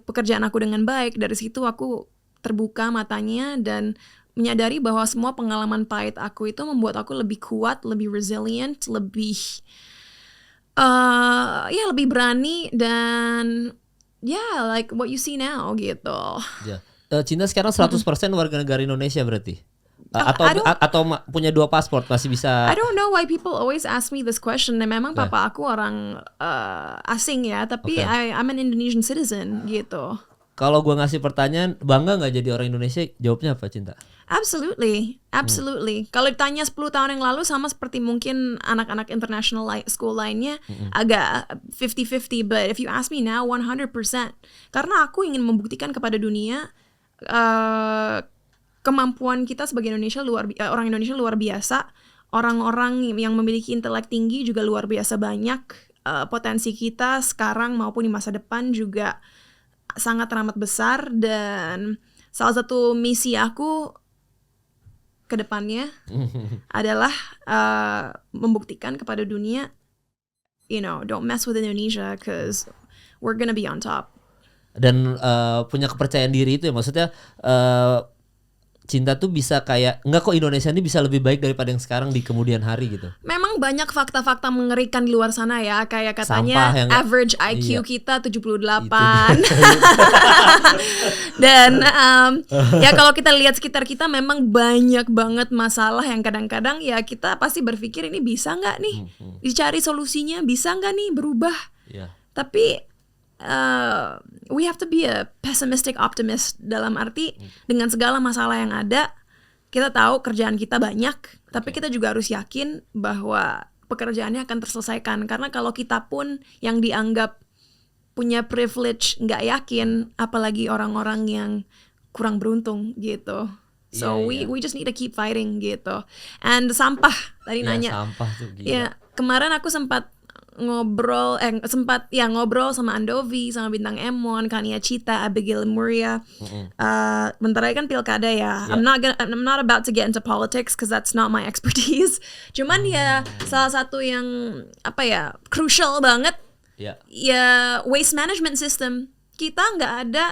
pekerjaan aku dengan baik. Dari situ aku terbuka matanya dan menyadari bahwa semua pengalaman pahit aku itu membuat aku lebih kuat, lebih resilient, lebih lebih berani, dan like what you see now gitu. Cinta sekarang 100% warga negara Indonesia berarti? Atau punya 2 paspor masih bisa? I don't know why people always ask me this question. Memang papa aku orang asing ya, tapi I'm an Indonesian citizen gitu. Kalau gue ngasih pertanyaan, bangga nggak jadi orang Indonesia? Jawabnya apa, Cinta? Absolutely. Kalau ditanya 10 tahun yang lalu sama seperti mungkin anak-anak international school lainnya, agak 50-50. But if you ask me now, 100%. Karena aku ingin membuktikan kepada dunia kemampuan kita sebagai orang Indonesia luar biasa. Orang-orang yang memiliki intelek tinggi juga luar biasa banyak. Potensi kita sekarang maupun di masa depan juga sangat teramat besar. Dan salah satu misi aku ke depannya adalah membuktikan kepada dunia, don't mess with Indonesia because we're gonna be on top. Dan punya kepercayaan diri itu ya, maksudnya Cinta tuh bisa kayak enggak kok, Indonesia ini bisa lebih baik daripada yang sekarang di kemudian hari gitu. Memang banyak fakta-fakta mengerikan di luar sana ya, kayak katanya average IQ kita 78. Dan ya kalau kita lihat sekitar kita memang banyak banget masalah yang kadang-kadang ya kita pasti berpikir ini bisa nggak nih dicari solusinya, bisa nggak nih berubah. Tapi we have to be a pessimistic optimist, dalam arti dengan segala masalah yang ada, kita tahu kerjaan kita banyak, tapi kita juga harus yakin bahwa pekerjaannya akan terselesaikan. Karena kalau kita pun yang dianggap punya privilege nggak yakin, apalagi orang-orang yang kurang beruntung gitu. So we just need to keep fighting gitu. And sampah tadi nanya. Sampah tuh gila. Ya, kemarin aku sempat ngobrol sama Andovi, sama Bintang Emon, Kania Cita, Abigail Muria. Bentar lagi kan pilkada ya. I'm not about to get into politics because that's not my expertise. Cuman ya salah satu yang crucial banget ya waste management system. Kita nggak ada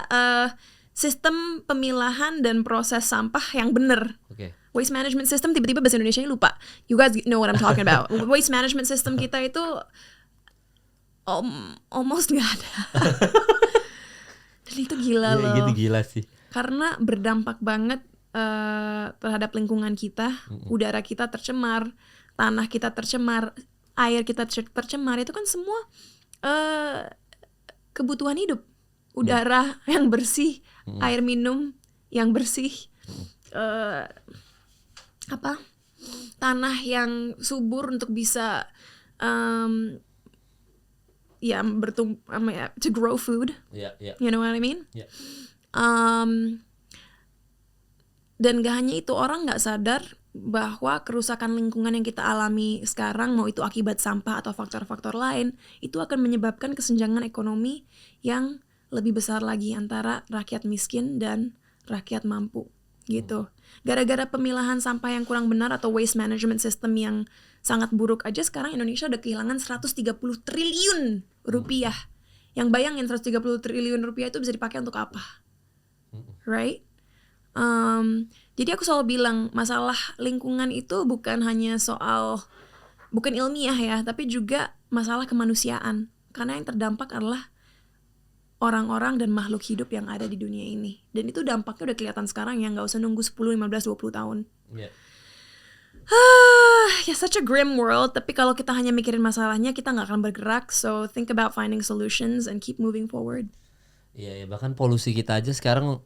sistem pemilahan dan proses sampah yang benar. Waste management system, tiba-tiba bahasa Indonesianya lupa. You guys know what I'm talking about. Waste management system kita itu almost nggak ada. Dan itu gila loh. Gitu gila sih. Karena berdampak banget terhadap lingkungan kita. Udara kita tercemar, tanah kita tercemar, air kita tercemar. Itu kan semua kebutuhan hidup, udara yang bersih, air minum yang bersih, tanah yang subur untuk bisa to grow food. You know what I mean? Dan gak hanya itu, orang gak sadar bahwa kerusakan lingkungan yang kita alami sekarang, mau itu akibat sampah atau faktor-faktor lain, itu akan menyebabkan kesenjangan ekonomi yang lebih besar lagi antara rakyat miskin dan rakyat mampu gitu. Gara-gara pemilahan sampah yang kurang benar atau waste management system yang sangat buruk aja, sekarang Indonesia udah kehilangan 130 triliun rupiah. Yang bayangin 130 triliun rupiah itu bisa dipakai untuk apa? Right? Jadi aku selalu bilang masalah lingkungan itu bukan hanya soal, bukan ilmiah ya, tapi juga masalah kemanusiaan. Karena yang terdampak adalah orang-orang dan makhluk hidup yang ada di dunia ini. Dan itu dampaknya udah kelihatan sekarang ya, gak usah nunggu 10, 15, 20 tahun. Ya, such a grim world. Tapi kalau kita hanya mikirin masalahnya, kita gak akan bergerak. So think about finding solutions and keep moving forward. Iya, bahkan polusi kita aja sekarang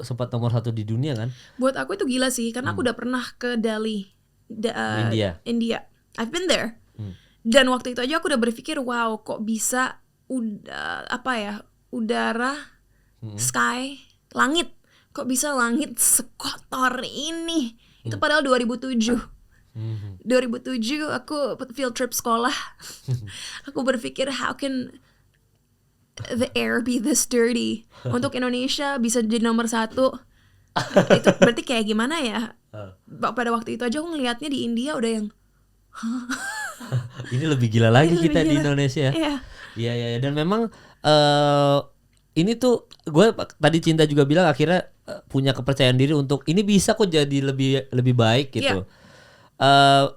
sempat nomor satu di dunia kan. Buat aku itu gila sih, karena aku udah pernah ke Delhi, India. I've been there. Dan waktu itu aja aku udah berpikir, wow, kok bisa udara, sky, langit, kok bisa langit sekotor ini. Itu padahal 2007. 2007 aku field trip sekolah. Aku berpikir, how can the air be this dirty? Untuk Indonesia bisa jadi nomor 1. Itu berarti kayak gimana ya? Pada waktu itu aja aku ngelihatnya di India udah yang ini lebih gila lagi kita di Indonesia. Iya. Dan memang ini tuh gue tadi Cinta juga bilang akhirnya punya kepercayaan diri untuk ini bisa kok jadi lebih baik gitu.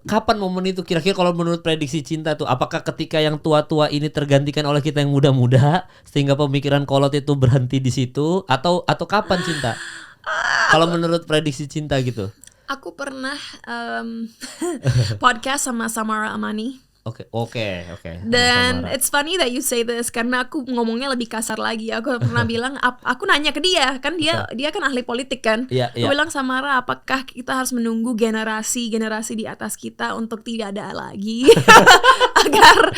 Kapan momen itu kira-kira kalau menurut prediksi Cinta tuh, apakah ketika yang tua-tua ini tergantikan oleh kita yang muda-muda sehingga pemikiran kolot itu berhenti di situ, atau kapan Cinta? Kalau menurut prediksi Cinta gitu. Aku pernah podcast sama Samara Amani. Oke. Dan it's funny that you say this karena aku ngomongnya lebih kasar lagi. Aku pernah bilang, aku nanya ke dia, kan dia kan ahli politik kan. Aku bilang, Samara, apakah kita harus menunggu generasi di atas kita untuk tidak ada lagi agar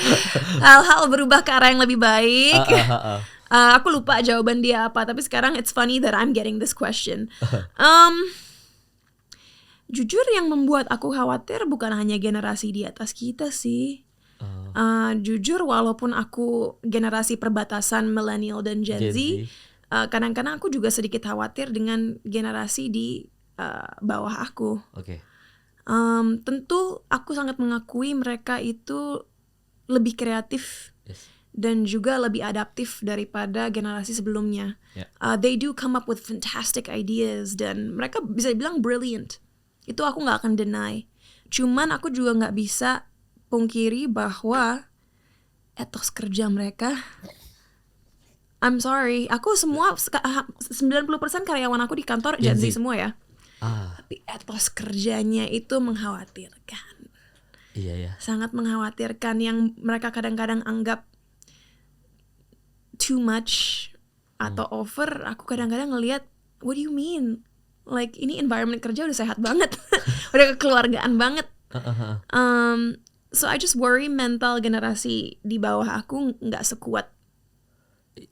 hal-hal berubah ke arah yang lebih baik? Aku lupa jawaban dia apa, tapi sekarang it's funny that I'm getting this question. Jujur yang membuat aku khawatir bukan hanya generasi di atas kita sih. Jujur walaupun aku generasi perbatasan millennial dan Gen Z, kadang-kadang aku juga sedikit khawatir dengan generasi di bawah aku. Tentu aku sangat mengakui mereka itu lebih kreatif dan juga lebih adaptif daripada generasi sebelumnya. They do come up with fantastic ideas dan mereka bisa dibilang brilliant. Itu aku gak akan deny. Cuman aku juga gak bisa pungkiri bahwa etos kerja mereka, I'm sorry, aku semua 90% karyawan aku di kantor Gen Z semua ya. Tapi etos kerjanya itu mengkhawatirkan. Sangat mengkhawatirkan. Yang mereka kadang-kadang anggap too much atau over, aku kadang-kadang ngelihat, what do you mean? Like ini environment kerja udah sehat banget, udah kekeluargaan banget. So I just worry mental generasi di bawah aku nggak sekuat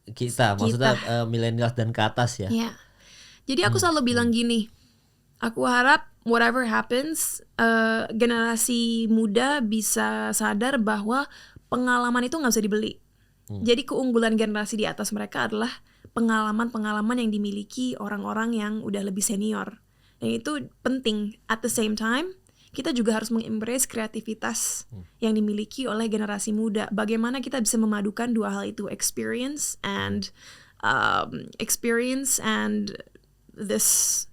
kita. Maksudnya millennials dan ke atas ya. Jadi aku selalu bilang gini, aku harap whatever happens, generasi muda bisa sadar bahwa pengalaman itu nggak bisa dibeli. Jadi keunggulan generasi di atas mereka adalah pengalaman-pengalaman yang dimiliki orang-orang yang udah lebih senior. Dan itu penting. At the same time, kita juga harus mengembrace kreativitas yang dimiliki oleh generasi muda. Bagaimana kita bisa memadukan dua hal itu, experience and this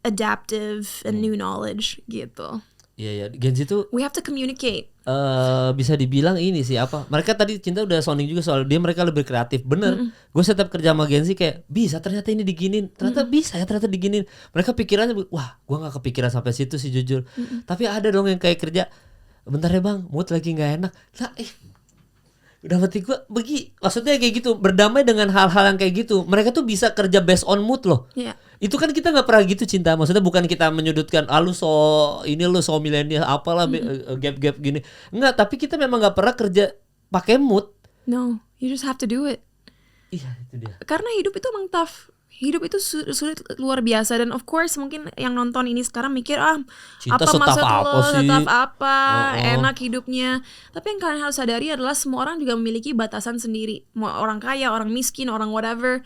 adaptive and new knowledge gitu. Iya, Gen Z itu we have to communicate. Bisa dibilang ini sih apa? Mereka tadi Cinta udah sounding juga soal mereka lebih kreatif. Bener. Gue setiap kerja sama Gen Z kayak bisa ternyata ini diginin, ternyata bisa ya ternyata diginin. Mereka pikirannya wah, gue nggak kepikiran sampai situ sih jujur. Tapi ada dong yang kayak kerja, bentar ya bang, mood lagi nggak enak. Lah, Udah mati gue maksudnya kayak gitu, berdamai dengan hal-hal yang kayak gitu. Mereka tuh bisa kerja based on mood loh. Itu kan kita nggak pernah gitu Cinta. Maksudnya bukan kita menyudutkan lu so milenial apalah gap gini. Enggak, tapi kita memang nggak pernah kerja pakai mood. No, you just have to do it. Iya, itu dia. Karena hidup itu emang tough. Hidup itu sulit luar biasa. Dan of course mungkin yang nonton ini sekarang mikir Cinta apa maksud lo sih? setaf apa enak hidupnya. Tapi yang kalian harus sadari adalah semua orang juga memiliki batasan sendiri. Mau orang kaya, orang miskin, orang whatever,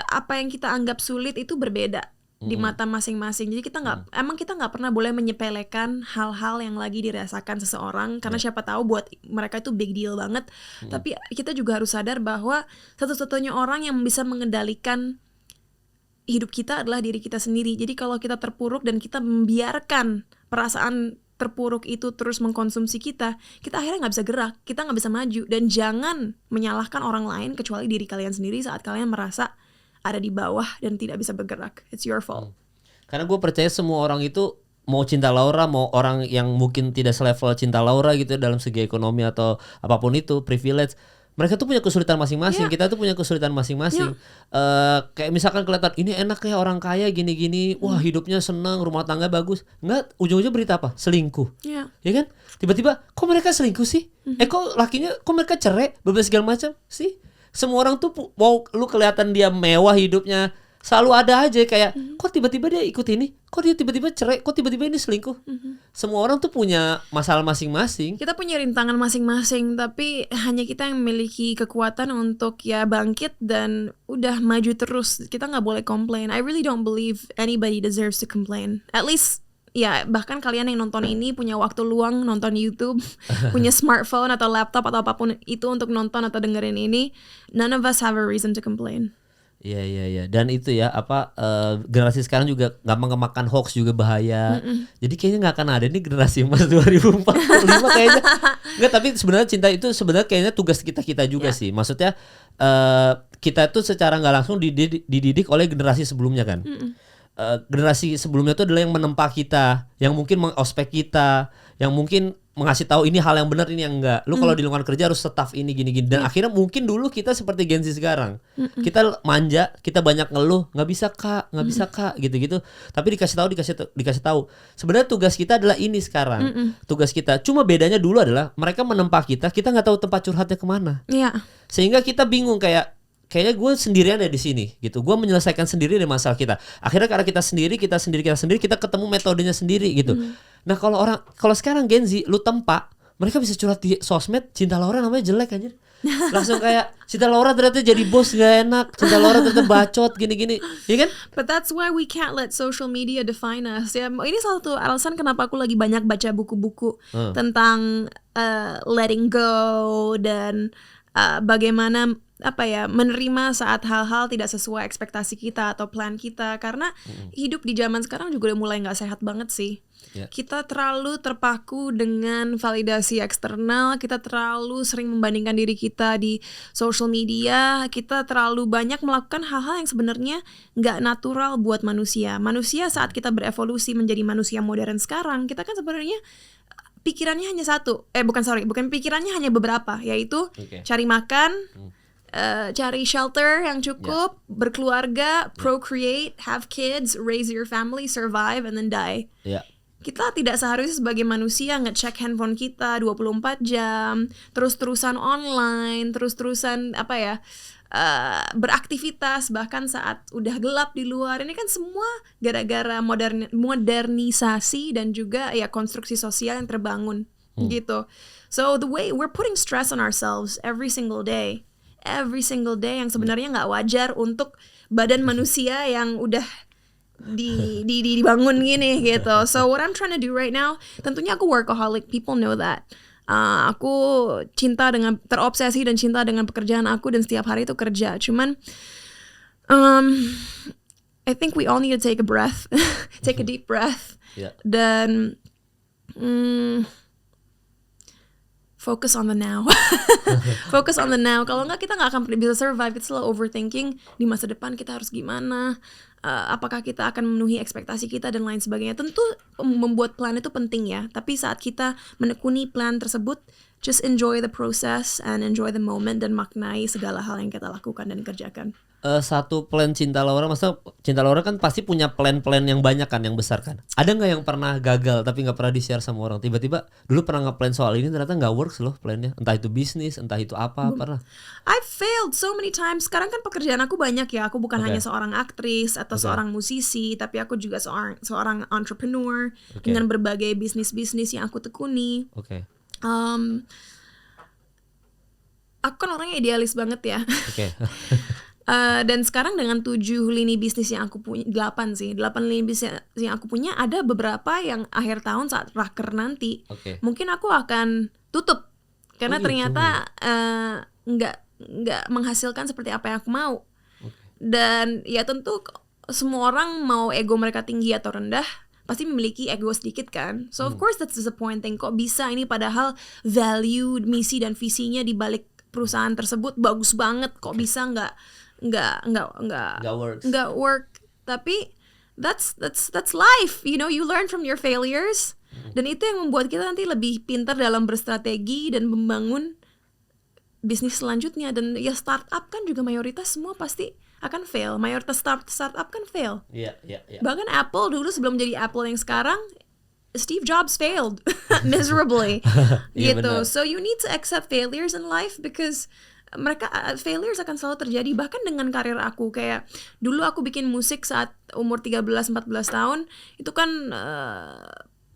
apa yang kita anggap sulit itu berbeda di mata masing-masing. Jadi kita nggak pernah boleh menyepelekan hal-hal yang lagi dirasakan seseorang, karena siapa tahu buat mereka itu big deal banget. Tapi kita juga harus sadar bahwa satu-satunya orang yang bisa mengendalikan hidup kita adalah diri kita sendiri. Jadi kalau kita terpuruk dan kita membiarkan perasaan terpuruk itu terus mengkonsumsi kita akhirnya nggak bisa gerak, kita nggak bisa maju. Dan jangan menyalahkan orang lain kecuali diri kalian sendiri saat kalian merasa ada di bawah dan tidak bisa bergerak. It's your fault. Karena gue percaya semua orang itu, mau Cinta Laura, mau orang yang mungkin tidak selevel Cinta Laura gitu dalam segi ekonomi atau apapun itu, privilege, mereka tuh punya kesulitan masing-masing. Kita tuh punya kesulitan masing-masing. Kayak misalkan kelihatan ini enak ya orang kaya gini-gini, wah hidupnya senang, rumah tangga bagus. Enggak, ujung-ujungnya berita apa? Selingkuh. Ya kan? Tiba-tiba kok mereka selingkuh sih? Kok mereka cerai, berbagai segala macam sih? Semua orang tuh mau lu kelihatan dia mewah hidupnya, selalu ada aja kayak kok tiba-tiba dia ikut ini, kok dia tiba-tiba cerai, kok tiba-tiba ini selingkuh. Semua orang tuh punya masalah masing-masing. Kita punya rintangan masing-masing, tapi hanya kita yang memiliki kekuatan untuk ya bangkit dan udah maju terus. Kita nggak boleh complain. I really don't believe anybody deserves to complain. At least ya, bahkan kalian yang nonton ini punya waktu luang nonton YouTube, punya smartphone atau laptop atau apapun itu untuk nonton atau dengerin ini, none of us have a reason to complain. Iya. Dan itu ya generasi sekarang juga gampang kemakan hoax juga bahaya. Jadi kayaknya nggak akan ada nih generasi emas 2045 kayaknya. Nggak, tapi sebenarnya Cinta itu sebenarnya kayaknya tugas kita juga sih. Maksudnya kita tuh secara nggak langsung dididik oleh generasi sebelumnya kan. Generasi sebelumnya itu adalah yang menempa kita, yang mungkin mengospek kita, yang mungkin mengasih tahu ini hal yang benar, ini yang enggak. Lu kalau di lingkungan kerja harus staff ini gini-gini. Dan akhirnya mungkin dulu kita seperti Gen Z sekarang. Kita manja, kita banyak ngeluh, nggak bisa kak, gitu-gitu. Tapi dikasih tahu. Sebenarnya tugas kita adalah ini sekarang. Tugas kita. Cuma bedanya dulu adalah mereka menempa kita nggak tahu tempat curhatnya kemana. Sehingga kita bingung kayaknya gue sendirian ya di sini gitu. Gue menyelesaikan sendiri dari masalah kita. Akhirnya karena kita sendiri, kita ketemu metodenya sendiri gitu. Nah kalau sekarang Gen Z, lu tempa, mereka bisa curhat di sosmed, Cinta Laura namanya jelek anjir. Langsung kayak Cinta Laura ternyata jadi bos gak enak, Cinta Laura ternyata bacot gini-gini, ya kan? But that's why we can't let social media define us. Ya, ini salah satu alasan kenapa aku lagi banyak baca buku-buku tentang letting go dan bagaimana menerima saat hal-hal tidak sesuai ekspektasi kita atau plan kita. Karena hidup di zaman sekarang juga udah mulai gak sehat banget sih. Kita terlalu terpaku dengan validasi eksternal, kita terlalu sering membandingkan diri kita di social media, kita terlalu banyak melakukan hal-hal yang sebenarnya gak natural buat manusia. Manusia saat kita berevolusi menjadi manusia modern sekarang, kita kan sebenarnya pikirannya hanya bukan pikirannya hanya beberapa, yaitu cari makan, cari shelter yang cukup, berkeluarga, procreate, have kids, raise your family, survive, and then die. Kita tidak seharusnya sebagai manusia ngecek handphone kita 24 jam, terus-terusan online, terus-terusan beraktivitas bahkan saat udah gelap di luar. Ini kan semua gara-gara modernisasi dan juga ya konstruksi sosial yang terbangun gitu. So the way we're putting stress on ourselves every single day yang sebenarnya nggak wajar untuk badan manusia yang udah dibangun gini gitu. So what I'm trying to do right now, tentunya aku workaholic, people know that. Aku terobsesi dan cinta dengan pekerjaan aku dan setiap hari itu kerja. Cuman I think we all need to take a breath, take a deep breath, dan focus on the now. Focus on the now. Kalau nggak kita nggak akan bisa survive. Kita selalu overthinking di masa depan kita harus gimana. Apakah kita akan memenuhi ekspektasi kita dan lain sebagainya. Tentu membuat plan itu penting ya. Tapi saat kita menekuni plan tersebut, just enjoy the process and enjoy the moment dan maknai segala hal yang kita lakukan dan kerjakan. Satu plan Cinta Laura, maksudnya Cinta Laura kan pasti punya plan-plan yang banyak kan, yang besar kan. Ada nggak yang pernah gagal tapi nggak pernah di-share sama orang? Tiba-tiba dulu pernah nge-plan soal ini ternyata nggak works loh plannya. Entah itu bisnis, entah itu apa, pernah. I failed so many times. Sekarang kan pekerjaan aku banyak ya. Aku bukan hanya seorang aktris atau seorang musisi, tapi aku juga seorang entrepreneur dengan berbagai bisnis-bisnis yang aku tekuni. Aku kan orangnya idealis banget ya. Dan sekarang dengan 7 lini bisnis yang aku punya, 8 lini bisnis yang aku punya, ada beberapa yang akhir tahun saat raker nanti mungkin aku akan tutup karena ternyata nggak menghasilkan seperti apa yang aku mau. Dan ya tentu semua orang mau ego mereka tinggi atau rendah pasti memiliki ego sedikit kan. So of course that's disappointing. Kok bisa ini padahal value, misi dan visinya di balik perusahaan tersebut bagus banget, kok bisa nggak work. Tapi that's life, you know, you learn from your failures. Dan itu yang membuat kita nanti lebih pintar dalam berstrategi dan membangun bisnis selanjutnya. Dan ya startup kan juga mayoritas semua pasti akan fail. Mayoritas startup kan fail. Bahkan Apple dulu sebelum jadi Apple yang sekarang, Steve Jobs failed miserably gitu. So you need to accept failures in life because failures akan selalu terjadi. Bahkan dengan karir aku, kayak dulu aku bikin musik saat umur 13-14 tahun, itu kan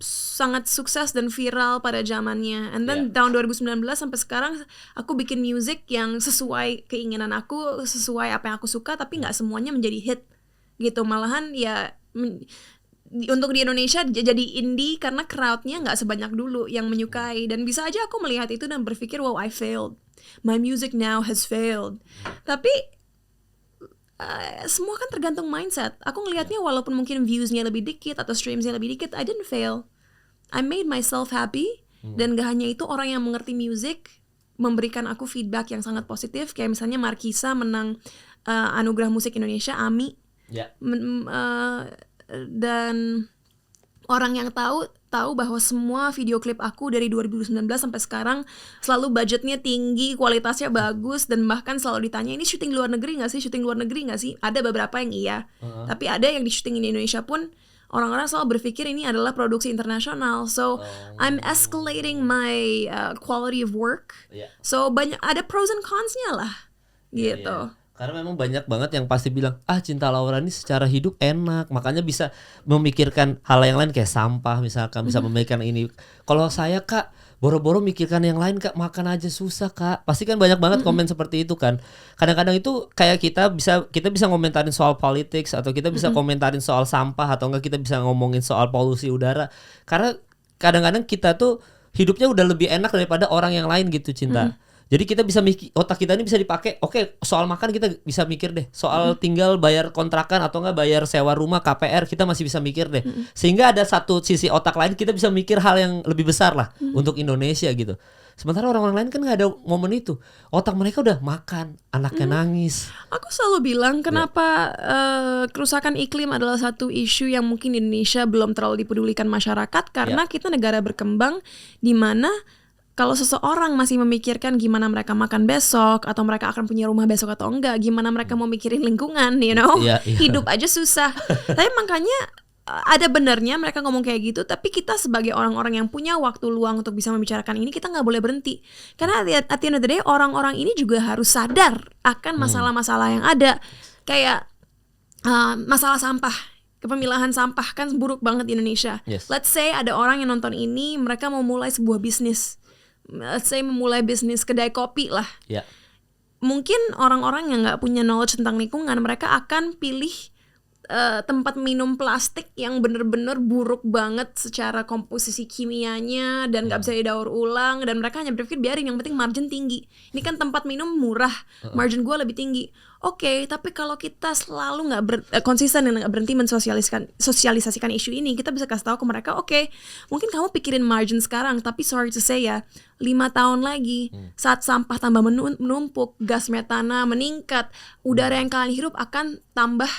sangat sukses dan viral pada zamannya. And then tahun 2019 sampai sekarang aku bikin musik yang sesuai keinginan aku, sesuai apa yang aku suka, tapi nggak semuanya menjadi hit gitu. Malahan ya untuk di Indonesia jadi indie karena crowdnya nggak sebanyak dulu yang menyukai. Dan bisa aja aku melihat itu dan berpikir, wow, I failed, my music now has failed. Tapi semua kan tergantung mindset. Aku ngelihatnya walaupun mungkin viewsnya lebih dikit atau streamsnya lebih dikit, I didn't fail, I made myself happy. Dan gak hanya itu, orang yang mengerti music memberikan aku feedback yang sangat positif. Kayak misalnya Markisa menang Anugerah Musik Indonesia, AMI. Dan orang yang tahu bahwa semua video klip aku dari 2019 sampai sekarang selalu budgetnya tinggi, kualitasnya bagus, dan bahkan selalu ditanya, ini syuting luar negeri nggak sih? Ada beberapa yang iya, tapi ada yang di syuting di Indonesia pun orang-orang selalu berpikir ini adalah produksi internasional. So I'm escalating my quality of work. So ada pros and cons-nya lah gitu. Karena memang banyak banget yang pasti bilang, Cinta Laura ini secara hidup enak, makanya bisa memikirkan hal yang lain kayak sampah misalkan, bisa memikirkan ini. Kalau saya, Kak, boro-boro mikirkan yang lain, Kak, makan aja susah, Kak. Pasti kan banyak banget komen seperti itu kan. Kadang-kadang itu kayak kita bisa ngomentarin soal politics, atau kita bisa komentarin soal sampah, atau enggak kita bisa ngomongin soal polusi udara. Karena kadang-kadang kita tuh hidupnya udah lebih enak daripada orang yang lain gitu, Cinta. Jadi kita bisa otak kita ini bisa dipakai. Oke, soal makan kita bisa mikir deh. Soal tinggal bayar kontrakan atau enggak bayar sewa rumah, KPR, kita masih bisa mikir deh. Sehingga ada satu sisi otak lain, kita bisa mikir hal yang lebih besar lah untuk Indonesia gitu. Sementara orang-orang lain kan nggak ada momen itu. Otak mereka udah makan, anaknya nangis. Aku selalu bilang kenapa kerusakan iklim adalah satu isu yang mungkin di Indonesia belum terlalu dipedulikan masyarakat. Karena kita negara berkembang di mana kalau seseorang masih memikirkan gimana mereka makan besok, atau mereka akan punya rumah besok atau enggak, gimana mereka mau mikirin lingkungan, you know, hidup aja susah. Tapi makanya ada benarnya mereka ngomong kayak gitu. Tapi kita sebagai orang-orang yang punya waktu luang untuk bisa membicarakan ini, kita nggak boleh berhenti. Karena at the end of the day, orang-orang ini juga harus sadar akan masalah-masalah yang ada. Kayak masalah sampah, kepemilahan sampah kan buruk banget di Indonesia. Let's say ada orang yang nonton ini, mereka mau mulai sebuah bisnis. Let's say memulai bisnis kedai kopi lah. Mungkin orang-orang yang nggak punya knowledge tentang lingkungan, mereka akan pilih tempat minum plastik yang bener-bener buruk banget secara komposisi kimianya dan nggak bisa didaur ulang, dan mereka hanya berpikir biarin, yang penting margin tinggi. Ini kan tempat minum murah, margin gue lebih tinggi. Oke, tapi kalau kita selalu nggak konsisten dan nggak berhenti sosialisasikan isu ini, kita bisa kasih tahu ke mereka, oke, mungkin kamu pikirin margin sekarang, tapi sorry to say ya, 5 tahun lagi saat sampah tambah menumpuk, gas metana meningkat, udara yang kalian hirup akan tambah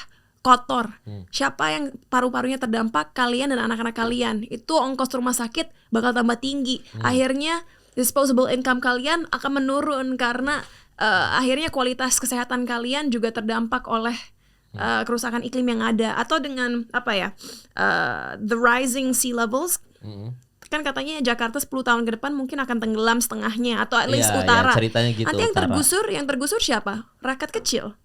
kotor. Siapa yang paru-parunya terdampak? Kalian dan anak-anak kalian. Itu ongkos rumah sakit bakal tambah tinggi. Akhirnya disposable income kalian akan menurun karena akhirnya kualitas kesehatan kalian juga terdampak oleh kerusakan iklim yang ada. Atau dengan the rising sea levels. Kan katanya Jakarta 10 tahun ke depan mungkin akan tenggelam setengahnya, atau at least utara. Ceritanya gitu, nanti yang tergusur siapa? Rakyat kecil.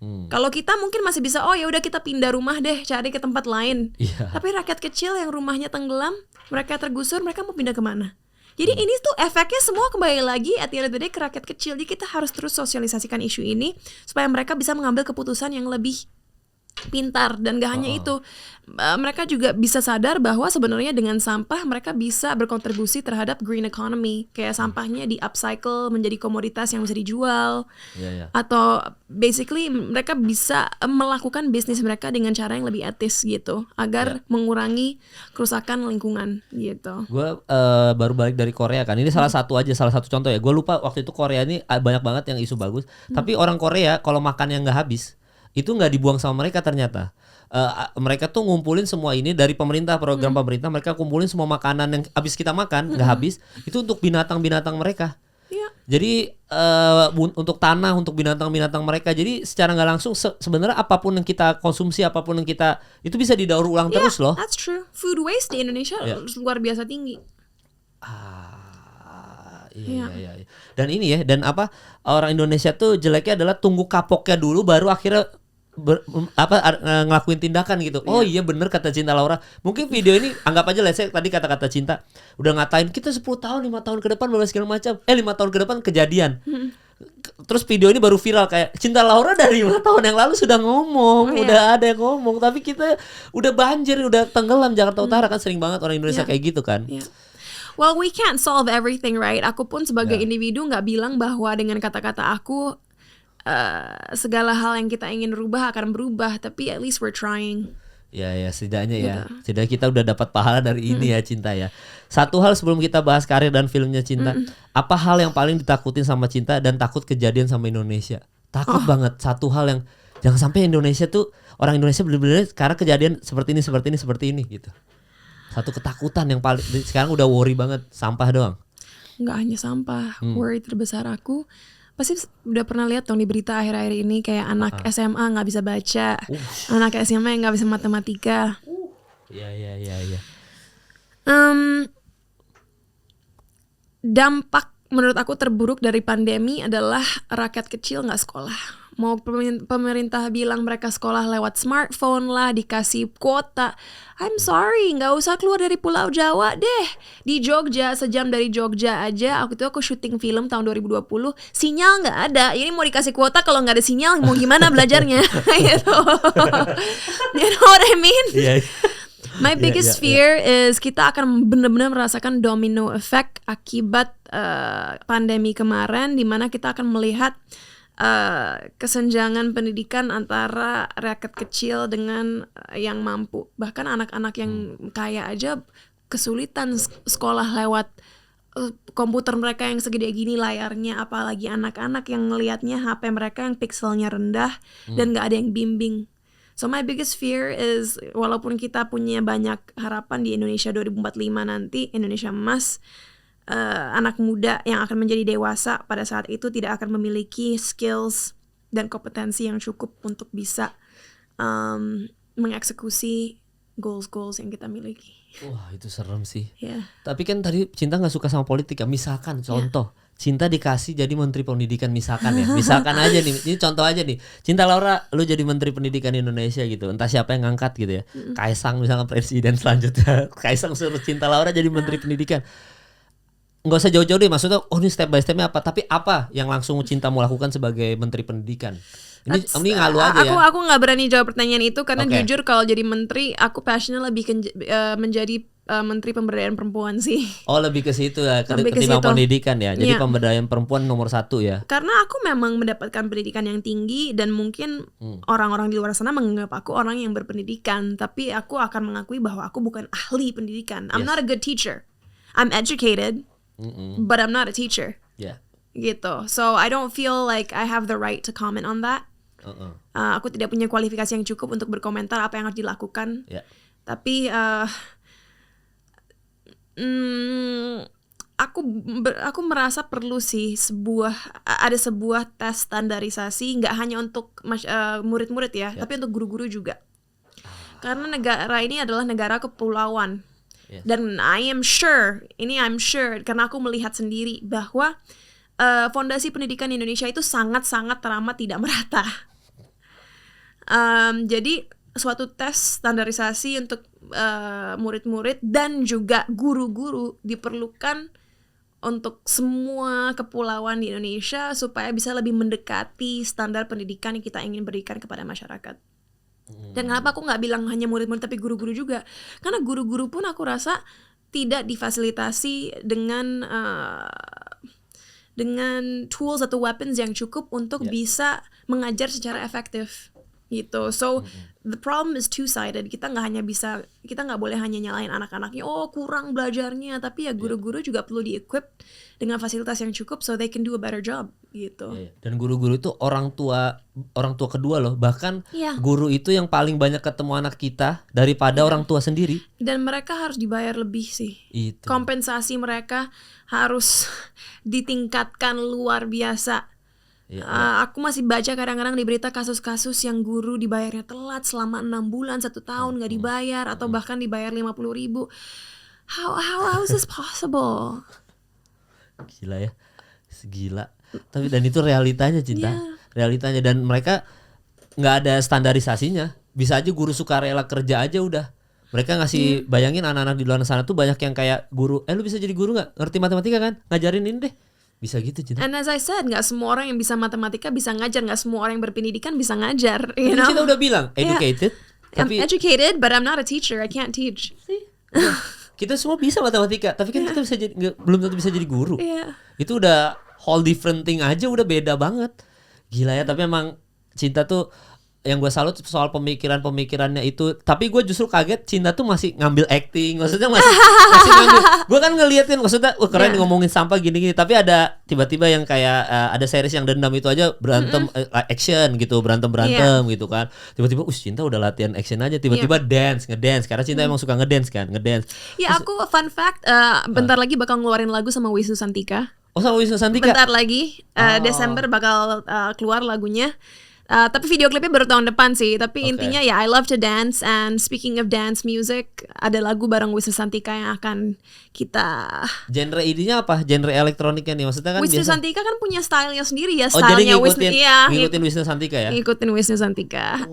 Kalau kita mungkin masih bisa, oh ya udah kita pindah rumah deh, cari ke tempat lain. Tapi rakyat kecil yang rumahnya tenggelam, mereka tergusur, mereka mau pindah kemana? Jadi ini tuh efeknya semua kembali lagi at the end of the day ke rakyat kecil. Jadi kita harus terus sosialisasikan isu ini supaya mereka bisa mengambil keputusan yang lebih pintar. Dan gak hanya itu, mereka juga bisa sadar bahwa sebenarnya dengan sampah mereka bisa berkontribusi terhadap green economy. Kayak sampahnya di upcycle menjadi komoditas yang bisa dijual. Atau basically mereka bisa melakukan bisnis mereka dengan cara yang lebih etis gitu, agar mengurangi kerusakan lingkungan gitu. Gue baru balik dari Korea kan. Ini salah satu contoh ya. Gue lupa waktu itu Korea ini banyak banget yang isu bagus. Tapi orang Korea kalau makan yang gak habis itu nggak dibuang sama mereka ternyata. Mereka tuh ngumpulin semua ini dari pemerintah, program pemerintah, mereka kumpulin semua makanan yang habis kita makan nggak habis, itu untuk binatang-binatang mereka. Jadi untuk tanah, untuk binatang-binatang mereka. Jadi secara nggak langsung sebenarnya apapun yang kita konsumsi, apapun yang kita itu bisa didaur ulang terus loh. That's true. Food waste di Indonesia luar biasa tinggi. Iya. Dan ini ya, dan orang Indonesia tuh jeleknya adalah tunggu kapoknya dulu baru akhirnya ngelakuin tindakan gitu. Oh iya bener kata Cinta Laura. Mungkin video ini anggap aja lah, saya tadi kata-kata Cinta udah ngatain kita 10 tahun 5 tahun ke depan segala macam. 5 tahun ke depan kejadian. Terus video ini baru viral, kayak Cinta Laura dari 5 tahun yang lalu sudah ngomong, udah ada yang ngomong, tapi kita udah banjir, udah tenggelam Jakarta Utara kan, sering banget orang Indonesia kayak gitu kan. Well, we can't solve everything, right? Aku pun sebagai individu nggak bilang bahwa dengan kata-kata aku segala hal yang kita ingin rubah akan berubah, tapi at least we're trying. Ya setidaknya ya. Setidaknya kita udah dapat pahala dari ini ya Cinta ya. Satu hal sebelum kita bahas karir dan filmnya Cinta, apa hal yang paling ditakutin sama Cinta dan takut kejadian sama Indonesia? Takut banget. Satu hal yang jangan sampai Indonesia tuh, orang Indonesia bener-bener sekarang kejadian seperti ini gitu. Satu ketakutan yang paling sekarang udah worry banget, sampah doang. Nggak hanya sampah, worry terbesar aku pasti udah pernah lihat dong di berita akhir-akhir ini, kayak anak SMA nggak bisa baca, anak SMA yang nggak bisa matematika. Iya. Dampak menurut aku terburuk dari pandemi adalah rakyat kecil nggak sekolah. Mau pemerintah bilang mereka sekolah lewat smartphone lah, dikasih kuota. I'm sorry, nggak usah keluar dari Pulau Jawa deh. Di Jogja, sejam dari Jogja aja, waktu itu aku syuting film tahun 2020, sinyal nggak ada. Ini mau dikasih kuota, kalau nggak ada sinyal, mau gimana belajarnya? Gitu. You know what I mean? My biggest fear is kita akan benar-benar merasakan domino effect akibat pandemi kemarin, di mana kita akan melihat kesenjangan pendidikan antara rakyat kecil dengan yang mampu. Bahkan anak-anak yang kaya aja kesulitan sekolah lewat komputer mereka yang segede gini layarnya, apalagi anak-anak yang ngelihatnya HP mereka yang pixelnya rendah dan gak ada yang bimbing. So my biggest fear is, walaupun kita punya banyak harapan di Indonesia 2045 nanti, Indonesia emas, anak muda yang akan menjadi dewasa pada saat itu tidak akan memiliki skills dan kompetensi yang cukup untuk bisa mengeksekusi goals yang kita miliki. Wah, itu serem sih. Tapi kan tadi Cinta nggak suka sama politik ya. Misalkan contoh, Cinta dikasih jadi Menteri Pendidikan misalkan ya. Misalkan aja nih, ini contoh aja nih. Cinta Laura, lu jadi Menteri Pendidikan Indonesia gitu. Entah siapa yang ngangkat gitu ya. Kaisang misalkan presiden selanjutnya. Kaisang suruh Cinta Laura jadi Menteri Pendidikan. Nggak usah jauh-jauh deh, maksudnya ini step by stepnya apa, tapi apa yang langsung Cinta mau lakukan sebagai Menteri Pendidikan? Ini ngalu aja ya. Aku nggak berani jawab pertanyaan itu karena jujur kalau jadi menteri aku passionnya lebih menjadi menteri pemberdayaan perempuan sih. Oh lebih ke situ ya, ketimbang pendidikan ya. Jadi pemberdayaan perempuan nomor 1 ya. Karena aku memang mendapatkan pendidikan yang tinggi dan mungkin orang-orang di luar sana menganggap aku orang yang berpendidikan, tapi aku akan mengakui bahwa aku bukan ahli pendidikan. I'm not a good teacher. I'm educated, but I'm not a teacher. Yeah. Gitu. So I don't feel like I have the right to comment on that. Aku tidak punya kualifikasi yang cukup untuk berkomentar apa yang harus dilakukan. Yeah. Tapi aku merasa perlu sih ada sebuah tes standarisasi, nggak hanya untuk murid-murid ya, tapi untuk guru-guru juga. Karena negara ini adalah negara kepulauan. Yes. Dan I'm sure karena aku melihat sendiri bahwa fondasi pendidikan di Indonesia itu sangat-sangat teramat tidak merata. Jadi suatu tes standarisasi untuk murid-murid dan juga guru-guru diperlukan untuk semua kepulauan di Indonesia supaya bisa lebih mendekati standar pendidikan yang kita ingin berikan kepada masyarakat. Dan kenapa aku nggak bilang hanya murid-murid tapi guru-guru juga? Karena guru-guru pun aku rasa tidak difasilitasi dengan tools atau weapons yang cukup untuk bisa mengajar secara efektif gitu. So the problem is two-sided. Kita nggak boleh hanya nyalain anak-anaknya, oh kurang belajarnya, tapi ya guru-guru juga perlu di-equip dengan fasilitas yang cukup so they can do a better job gitu. Dan guru-guru itu orang tua kedua loh. Bahkan guru itu yang paling banyak ketemu anak kita daripada orang tua sendiri. Dan mereka harus dibayar lebih sih. Itu. Kompensasi mereka harus ditingkatkan luar biasa. Aku masih baca kadang-kadang di berita kasus-kasus yang guru dibayarnya telat selama 6 bulan, 1 tahun nggak dibayar, atau bahkan dibayar 50.000. How is this possible? Gila ya, segila. Tapi dan itu realitanya Cinta, realitanya, dan mereka nggak ada standarisasinya. Bisa aja guru sukarela kerja aja udah. Mereka ngasih, bayangin anak-anak di luar sana tuh banyak yang kayak guru, lu bisa jadi guru nggak? Ngerti matematika kan? Ngajarin ini deh. Bisa gitu Cinta. And as I said, gak semua orang yang bisa matematika bisa ngajar, gak semua orang yang berpendidikan bisa ngajar. You know? Cinta udah bilang educated, tapi I'm educated, but I'm not a teacher. I can't teach. Kita semua bisa matematika, tapi kan kita bisa jadi, belum tentu bisa jadi guru. Itu udah whole different thing aja, udah beda banget. Gila ya, tapi emang Cinta tuh yang gue salut soal pemikirannya itu. Tapi gue justru kaget Cinta tuh masih ngambil acting, maksudnya masih ngambil. Gue kan ngeliatin, maksudnya keren ngomongin sampah gini-gini, tapi ada tiba-tiba yang kayak ada series yang dendam itu aja berantem action gitu, berantem gitu kan. Tiba-tiba Cinta udah latihan action aja, tiba-tiba ngedance karena Cinta emang suka ngedance. Ya, aku fun fact bentar lagi bakal ngeluarin lagu sama Wisnu Santika. Oh, sama Wisnu Santika? Bentar lagi Desember bakal keluar lagunya. Tapi video klipnya baru tahun depan sih. Tapi intinya ya I love to dance. And speaking of dance music, ada lagu bareng Wisnu Santika yang akan kita. Genre idenya apa? Genre elektroniknya nih, maksudnya kan Wisnu Santika kan punya stylenya sendiri ya. Stylenya ngikutin Wisnu Santika ya? Ngikutin Wisnu Santika.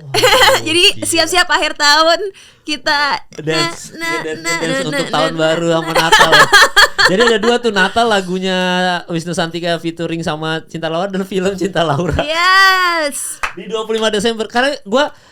Jadi siap-siap akhir tahun kita dance untuk tahun baru sama Natal. Jadi ada 2 tuh, Natal lagunya Wisnu Santika featuring sama Cinta Laura, dan film Cinta Laura. Yes. Di 25 Desember. Karena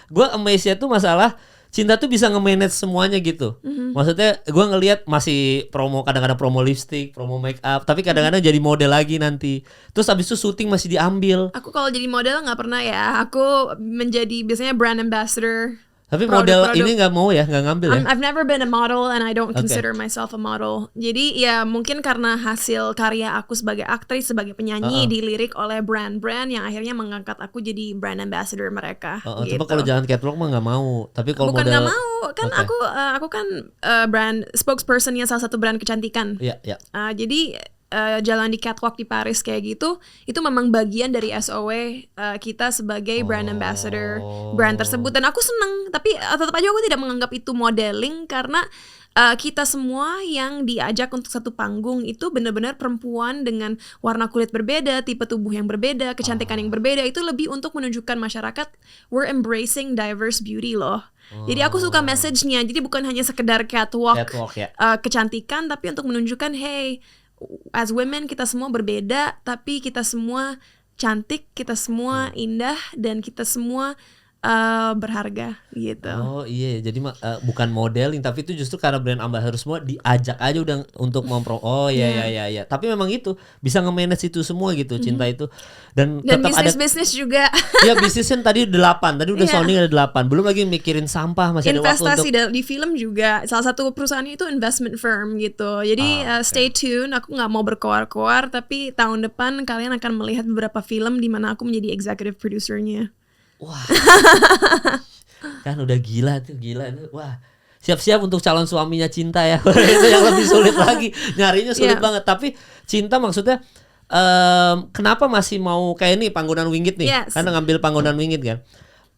gue amazed-nya tuh masalah Cinta tuh bisa nge-manage semuanya gitu. Maksudnya gue ngelihat masih kadang-kadang promo lipstick, promo make up, tapi kadang-kadang jadi model lagi nanti. Terus abis itu syuting masih diambil. Aku kalau jadi model nggak pernah ya. Aku menjadi biasanya brand ambassador. Tapi model ini nggak mau ya, nggak ngambil ya? I've never been a model and I don't consider myself a model. Jadi ya mungkin karena hasil karya aku sebagai aktris, sebagai penyanyi dilirik oleh brand-brand yang akhirnya mengangkat aku jadi brand ambassador mereka. Gitu. Tapi kalau jalan catwalk mah nggak mau. Tapi kalau bukan model nggak mau, kan aku kan brand spokespersonnya salah satu brand kecantikan. Iya. Jadi jalan di catwalk di Paris kayak gitu, itu memang bagian dari SOW kita sebagai brand ambassador brand tersebut, dan aku seneng. Tapi tetap aja aku tidak menganggap itu modeling, karena kita semua yang diajak untuk satu panggung itu benar-benar perempuan dengan warna kulit berbeda, tipe tubuh yang berbeda, kecantikan yang berbeda. Itu lebih untuk menunjukkan masyarakat we're embracing diverse beauty loh. Jadi aku suka message-nya. Jadi bukan hanya sekedar catwalk ya. Kecantikan, tapi untuk menunjukkan hey, as women kita semua berbeda, tapi kita semua cantik, kita semua indah, dan kita semua berharga gitu. Oh iya, jadi bukan modeling, tapi itu justru karena brand ambassador semua diajak aja udah untuk oh iya. Tapi memang itu bisa nge-manage itu semua gitu, Cinta itu. Dan tetap ada bisnis juga. Iya, bisnisnya tadi 8, tadi udah sounding ada 8. Belum lagi mikirin sampah, masih ada waktu untuk investasi di film juga. Salah satu perusahaannya itu investment firm gitu. Jadi stay tune, aku nggak mau berkoar-koar, tapi tahun depan kalian akan melihat beberapa film di mana aku menjadi executive producernya. Wah, kan udah gila tuh. Wah, siap-siap untuk calon suaminya Cinta ya. Itu yang lebih sulit lagi, nyarinya sulit banget. Tapi Cinta maksudnya kenapa masih mau kayak ini Panggonan Winggit nih? Karena ngambil Panggonan Winggit kan.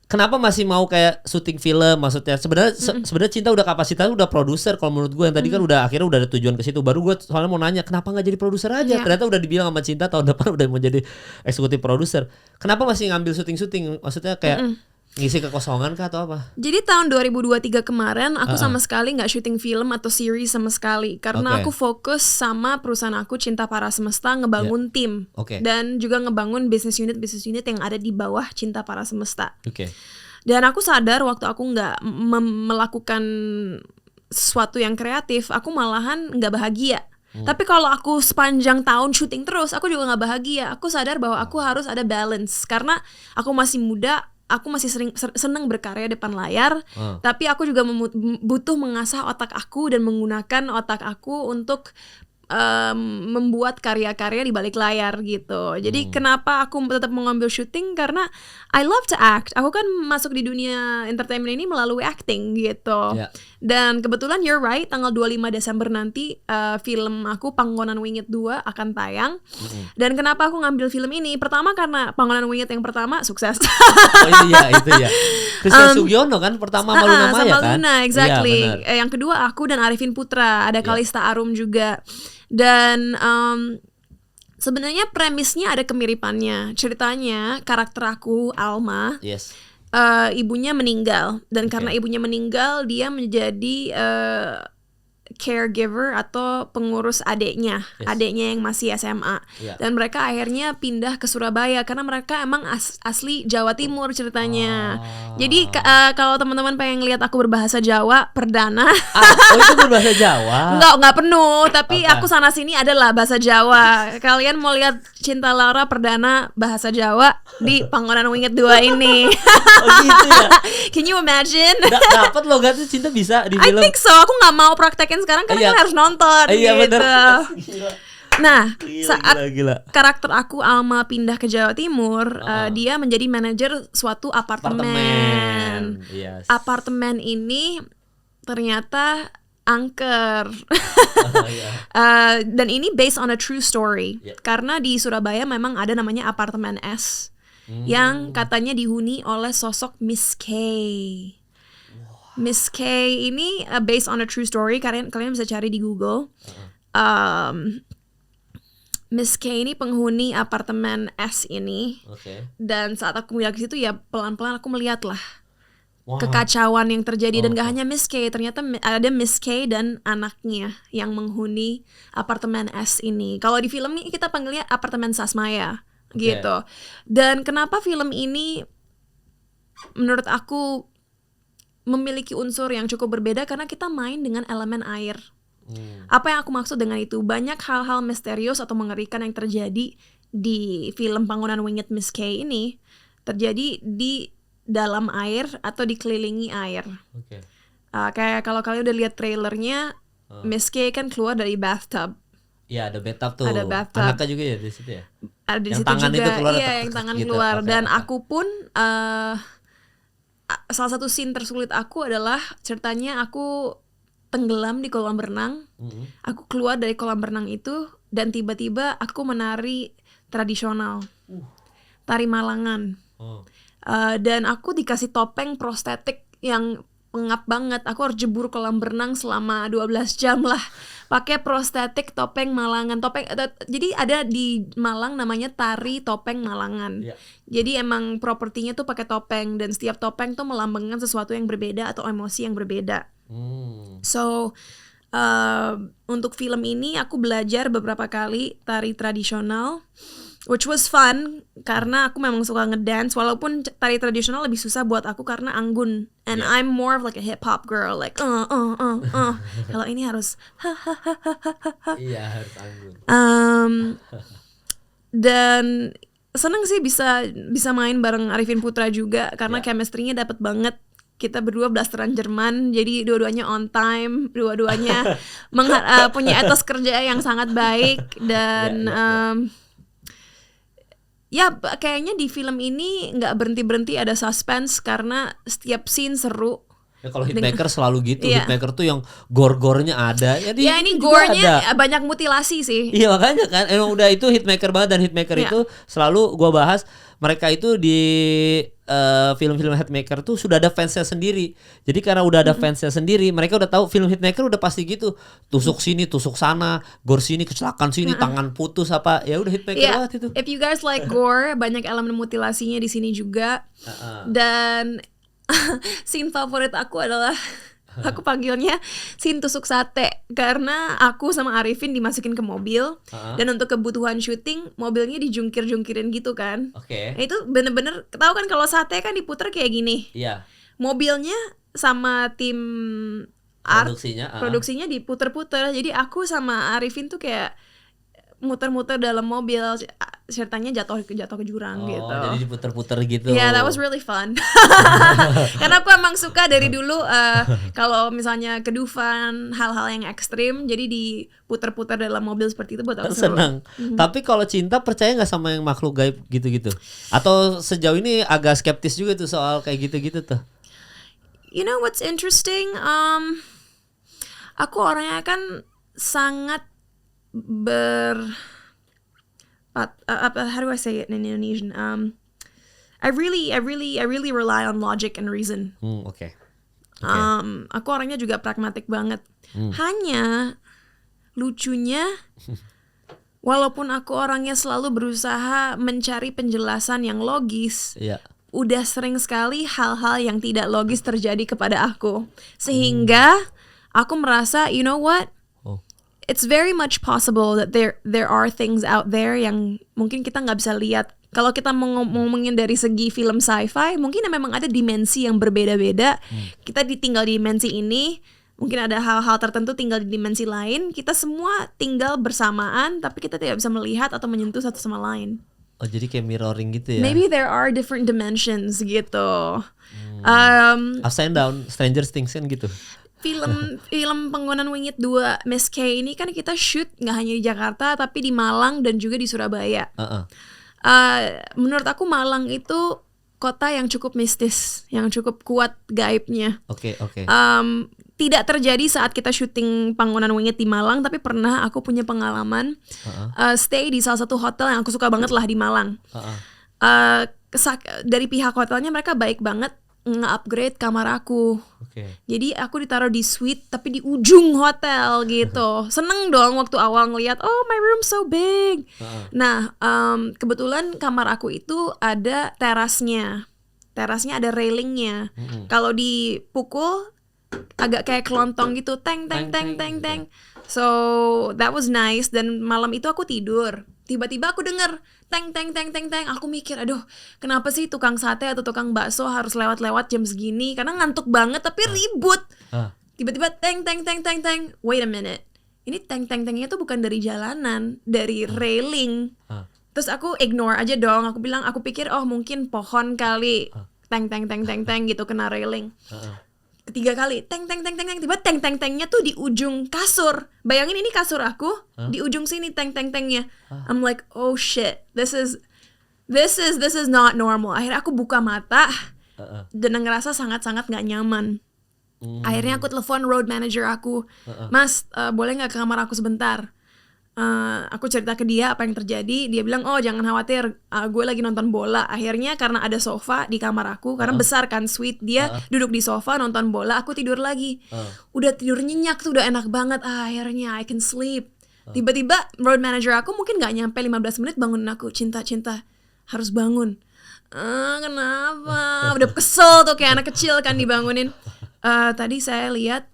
Kenapa masih mau kayak syuting film? Maksudnya sebenarnya Cinta udah kapasitas, udah produser kalau menurut gue. Yang tadi kan udah akhirnya udah ada tujuan ke situ. Baru gue soalnya mau nanya kenapa nggak jadi produser aja? Ternyata udah dibilang sama Cinta tahun depan udah mau jadi eksekutif produser. Kenapa masih ngambil syuting? Maksudnya kayak ngisi kekosongan kah atau apa? Jadi tahun 2023 kemarin aku sama sekali nggak syuting film atau series sama sekali karena aku fokus sama perusahaan aku Cinta Para Semesta ngebangun tim dan juga ngebangun business unit yang ada di bawah Cinta Para Semesta. Dan aku sadar waktu aku nggak melakukan sesuatu yang kreatif, aku malahan nggak bahagia. Tapi kalau aku sepanjang tahun syuting terus, aku juga nggak bahagia. Aku sadar bahwa aku harus ada balance karena aku masih muda. Aku masih senang berkarya depan layar, tapi aku juga butuh mengasah otak aku dan menggunakan otak aku untuk membuat karya-karya di balik layar gitu. Jadi kenapa aku tetap mengambil syuting? Karena I love to act. Aku kan masuk di dunia entertainment ini melalui acting gitu. Dan kebetulan you're right, tanggal 25 Desember nanti film aku Panggonan Winggit 2 akan tayang. Dan kenapa aku ngambil film ini? Pertama karena Panggonan Winggit yang pertama sukses. Itu ya. Christian Sugiono kan pertama sama Luna Maya kan? Luna, exactly. Yang kedua aku dan Arifin Putra, ada Kalista Arum juga. Dan sebenarnya premisnya ada kemiripannya. Ceritanya karakter aku Alma, ibunya meninggal dan karena ibunya meninggal dia menjadi caregiver atau pengurus adeknya yang masih SMA dan mereka akhirnya pindah ke Surabaya karena mereka emang asli Jawa Timur ceritanya. Jadi kalau teman-teman pengen lihat aku berbahasa Jawa perdana itu berbahasa Jawa? Enggak penuh, tapi aku sana sini adalah bahasa Jawa. Kalian mau lihat Cinta Laura perdana bahasa Jawa di Panggonan Winggit 2 ini. Gitu ya? Can you imagine? Dapat logatnya Cinta bisa di film. I think so. Aku nggak mau praktekin sekarang karena kan harus nonton gitu. Bener. Nah, saat karakter aku Alma pindah ke Jawa Timur, dia menjadi manajer suatu apartemen. Apartemen ini ternyata angker. Dan ini based on a true story. Karena di Surabaya memang ada namanya Apartemen S yang katanya dihuni oleh sosok Miss K. Miss K ini based on a true story. Kalian bisa cari di Google. Miss K ini penghuni apartemen S ini. Dan saat aku melihat ke situ ya pelan-pelan aku melihat lah kekacauan yang terjadi dan gak hanya Miss K, ternyata ada Miss K dan anaknya yang menghuni apartemen S ini. Kalau di film ini kita panggilnya apartemen Sasmaya gitu. Dan kenapa film ini menurut aku memiliki unsur yang cukup berbeda karena kita main dengan elemen air. Apa yang aku maksud dengan itu? Banyak hal-hal misterius atau mengerikan yang terjadi di film Panggonan Winggit Miss K ini terjadi di dalam air atau dikelilingi air. Kayak kalau kalian udah lihat trailernya, Miss K kan keluar dari bathtub. Iya, ada bathtub tuh. Ada bathtub. Anaknya juga ya di situ ya. Ada di yang situ tangan juga. Itu keluar yang tangan gitu. Keluar. Dan aku pun salah satu scene tersulit aku adalah ceritanya aku tenggelam di kolam renang. Aku keluar dari kolam renang itu dan tiba-tiba aku menari tradisional, tari Malangan. Dan aku dikasih topeng prostetik yang pengap banget. Aku harus jebur kolam renang selama 12 jam lah pakai prostetik topeng Malangan. Jadi ada di Malang namanya tari topeng Malangan. Jadi emang propertinya tuh pakai topeng dan setiap topeng tuh melambangkan sesuatu yang berbeda atau emosi yang berbeda. So untuk film ini aku belajar beberapa kali tari tradisional which was fun karena aku memang suka ngedance, walaupun tari tradisional lebih susah buat aku karena anggun, and I'm more of like a hip hop girl, like kalau ini harus iya harus anggun. Dan seneng sih bisa main bareng Arifin Putra juga karena chemistry-nya dapet banget. Kita berdua blasteran Jerman, jadi dua-duanya on time, dua-duanya punya etos kerja yang sangat baik, dan kayaknya di film ini nggak berhenti ada suspense karena setiap scene seru. Ya kalau Hitmaker selalu gitu, Hitmaker tuh yang gore-gorenya ada. Jadi ini gore-nya banyak mutilasi sih. Iya makanya kan, emang udah itu Hitmaker banget, dan Hitmaker itu selalu gua bahas, mereka itu di film-film Hitmaker tuh sudah ada fansnya sendiri. Jadi karena udah ada fansnya sendiri, mereka udah tahu film Hitmaker udah pasti gitu. Tusuk sini, tusuk sana, gore sini, kecelakaan sini, tangan putus apa. Ya udah Hitmaker banget itu. If you guys like gore, banyak elemen mutilasinya di sini juga. Dan scene favorit aku adalah aku panggilnya scene tusuk sate, karena aku sama Arifin dimasukin ke mobil dan untuk kebutuhan syuting mobilnya dijungkir-jungkirin gitu kan. Nah, itu bener-bener tahu kan kalau sate kan diputer kayak gini. Mobilnya sama tim produksinya diputer-puter. Jadi aku sama Arifin tuh kayak muter-muter dalam mobil, ceritanya jatuh ke jurang gitu. Jadi diputer-puter gitu. Yeah, that was really fun. Karena aku emang suka dari dulu kalau misalnya kedufan, hal-hal yang ekstrim, jadi diputer-puter dalam mobil seperti itu buat aku senang. Tapi kalau cinta, percaya nggak sama yang makhluk gaib gitu-gitu? Atau sejauh ini agak skeptis juga tuh soal kayak gitu-gitu tuh? You know what's interesting? Aku orangnya kan sangat how do I say it in Indonesian? I really rely on logic and reason. Aku orangnya juga pragmatik banget. Hanya lucunya, walaupun aku orangnya selalu berusaha mencari penjelasan yang logis, udah sering sekali hal-hal yang tidak logis terjadi kepada aku, sehingga aku merasa, you know what? It's very much possible that there are things out there yang mungkin kita nggak bisa lihat. Kalau kita mau ngomongin dari segi film sci-fi, mungkin memang ada dimensi yang berbeda-beda. Kita tinggal di dimensi ini, mungkin ada hal-hal tertentu tinggal di dimensi lain. Kita semua tinggal bersamaan, tapi kita tidak bisa melihat atau menyentuh satu sama lain. Oh, jadi kayak mirroring gitu ya? Maybe there are different dimensions gitu. Upside down, Stranger Things kan gitu. Film Penggonan Wingit 2 Miss K ini kan kita shoot nggak hanya di Jakarta tapi di Malang dan juga di Surabaya. Menurut aku Malang itu kota yang cukup mistis, yang cukup kuat gaibnya. Tidak terjadi saat kita syuting Penggonan Wingit di Malang, tapi pernah aku punya pengalaman stay di salah satu hotel yang aku suka banget lah di Malang. Dari pihak hotelnya mereka baik banget nge-upgrade kamar aku. Jadi aku ditaruh di suite tapi di ujung hotel gitu. Seneng dong waktu awal ngeliat, oh my room so big. Nah, kebetulan kamar aku itu ada terasnya. Terasnya ada railingnya. Kalau dipukul agak kayak kelontong gitu, teng. So that was nice. Dan malam itu aku tidur, tiba-tiba aku denger teng. Aku mikir, aduh, kenapa sih tukang sate atau tukang bakso harus lewat jam segini? Karena ngantuk banget tapi ribut. Tiba-tiba teng. Wait a minute. Ini teng-tengnya tuh bukan dari jalanan, dari railing. Terus aku ignore aja dong. Aku pikir oh mungkin pohon kali. Teng gitu kena railing. Ketiga kali teng. Tiba teng-tengnya tuh di ujung kasur. Bayangin ini kasur aku, di ujung sini teng-tengnya. I'm like, oh shit, this is not normal. Akhirnya aku buka mata dan ngerasa sangat-sangat nggak nyaman. Akhirnya aku telepon road manager aku, Mas, boleh nggak ke kamar aku sebentar? Aku cerita ke dia apa yang terjadi. Dia bilang, oh jangan khawatir, gue lagi nonton bola. Akhirnya karena ada sofa di kamar aku, karena besar kan suite, dia duduk di sofa nonton bola, aku tidur lagi. Udah tidur nyenyak tuh, udah enak banget. Akhirnya I can sleep. Tiba-tiba road manager aku mungkin gak nyampe 15 menit bangunin aku, cinta harus bangun. Kenapa? Udah kesel tuh kayak anak kecil kan dibangunin. Tadi saya lihat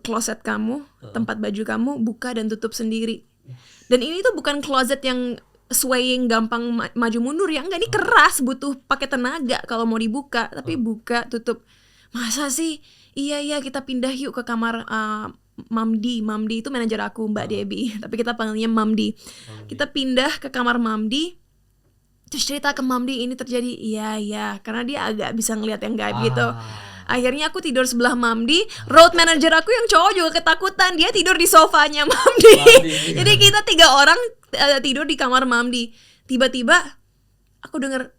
kloset kamu, tempat baju kamu buka dan tutup sendiri. Dan ini tuh bukan kloset yang swaying gampang maju mundur ya. Enggak, ini keras, butuh pakai tenaga kalau mau dibuka. Tapi buka tutup. Masa sih? Iya kita pindah yuk ke kamar Mamdi itu manajer aku, Mbak Debbie. Tapi kita panggilnya Mamdi. Kita pindah ke kamar Mamdi. Terus cerita ke Mamdi ini terjadi. Iya karena dia agak bisa ngelihat yang gaib gitu. Akhirnya aku tidur sebelah Mamdi. Road manager aku yang cowok juga ketakutan. Dia tidur di sofanya Mamdi. Jadi kita 3 orang tidur di kamar Mamdi. Tiba-tiba aku denger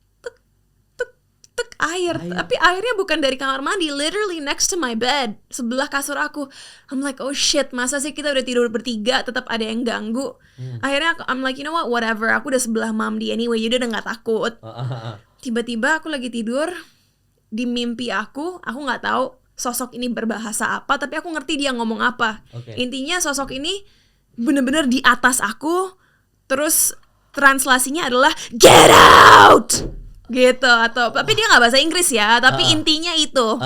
tek air. Tapi airnya bukan dari kamar mandi, literally next to my bed, sebelah kasur aku. I'm like, oh shit, masa sih kita udah tidur bertiga tetap ada yang ganggu. Akhirnya I'm like, you know what, whatever, aku udah sebelah Mamdi anyway, jadi udah gak takut. Tiba-tiba aku lagi tidur, di mimpi aku nggak tahu sosok ini berbahasa apa, tapi aku ngerti dia ngomong apa. Intinya sosok ini bener-bener di atas aku, terus translasinya adalah get out gitu, atau tapi dia nggak bahasa Inggris ya, tapi intinya itu.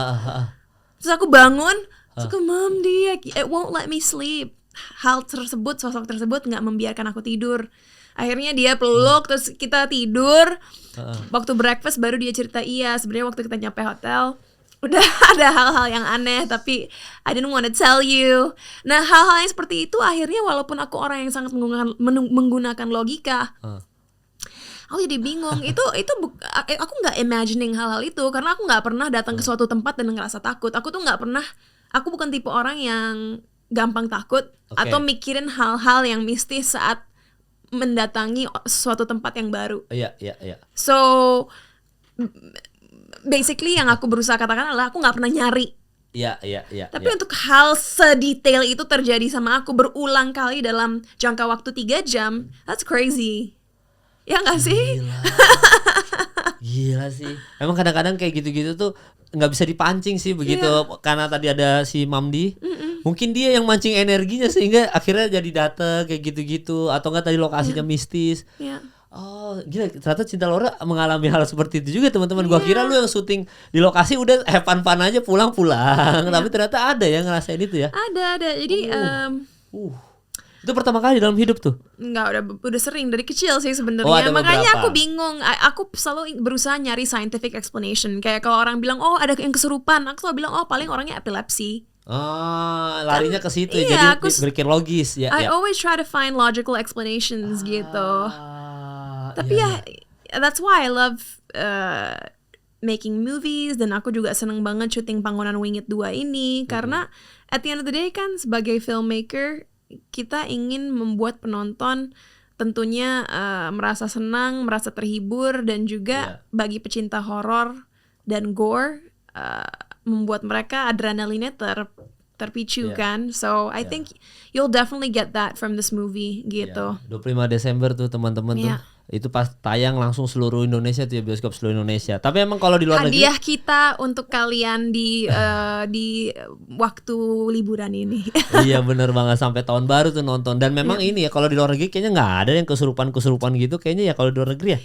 Terus aku bangun, terus aku, Mamdi, it won't let me sleep. Hal tersebut, sosok tersebut nggak membiarkan aku tidur. Akhirnya dia peluk, terus kita tidur. Waktu breakfast baru dia cerita, iya sebenarnya waktu kita nyampe hotel udah ada hal-hal yang aneh, tapi I didn't want to tell you. Nah, hal-hal yang seperti itu akhirnya walaupun aku orang yang sangat menggunakan logika, aku jadi bingung. Aku nggak imagining hal-hal itu karena aku nggak pernah datang ke suatu tempat dan ngerasa takut. Aku bukan tipe orang yang gampang takut atau mikirin hal-hal yang mistis saat mendatangi suatu tempat yang baru. Iya. So basically yang aku berusaha katakan adalah aku nggak pernah nyari. Iya. Tapi untuk hal sedetail itu terjadi sama aku berulang kali dalam jangka waktu 3 jam, that's crazy. Ya nggak sih? Gila sih. Emang kadang-kadang kayak gitu-gitu tuh nggak bisa dipancing sih begitu. Karena tadi ada si Mamdi, mungkin dia yang mancing energinya sehingga akhirnya jadi datang kayak gitu-gitu, atau nggak tadi lokasinya mistis. Oh gila, ternyata Cinta Laura mengalami hal seperti itu juga teman-teman. Gua kira lu yang syuting di lokasi udah fun-fun aja pulang, tapi ternyata ada yang ngerasain itu ya. Ada. Jadi itu pertama kali dalam hidup tuh? Enggak, udah sering dari kecil sih sebenarnya. Makanya aku bingung. Aku selalu berusaha nyari scientific explanation. Kayak kalau orang bilang, oh ada yang kesurupan, aku selalu bilang, oh paling orangnya epilepsi. Larinya ke situ ya. Jadi bikin logis ya. I always try to find logical explanations gitu. Tapi that's why I love making movies, dan aku juga seneng banget syuting Panggonan Wingit 2 ini karena at the end of the day kan sebagai filmmaker kita ingin membuat penonton tentunya merasa senang, merasa terhibur, dan juga bagi pecinta horor dan gore membuat mereka adrenalinnya terpicu kan. So I think you'll definitely get that from this movie gitu. 25 Desember tuh teman-teman tuh. Itu pas tayang langsung seluruh Indonesia tuh ya, bioskop seluruh Indonesia. Tapi emang kalau di luar negeri, hadiah kita untuk kalian di waktu liburan ini. Iya bener banget, sampai tahun baru tuh nonton. Dan memang ini ya, kalau di luar negeri kayaknya nggak ada yang kesurupan gitu kayaknya ya kalau di luar negeri ya.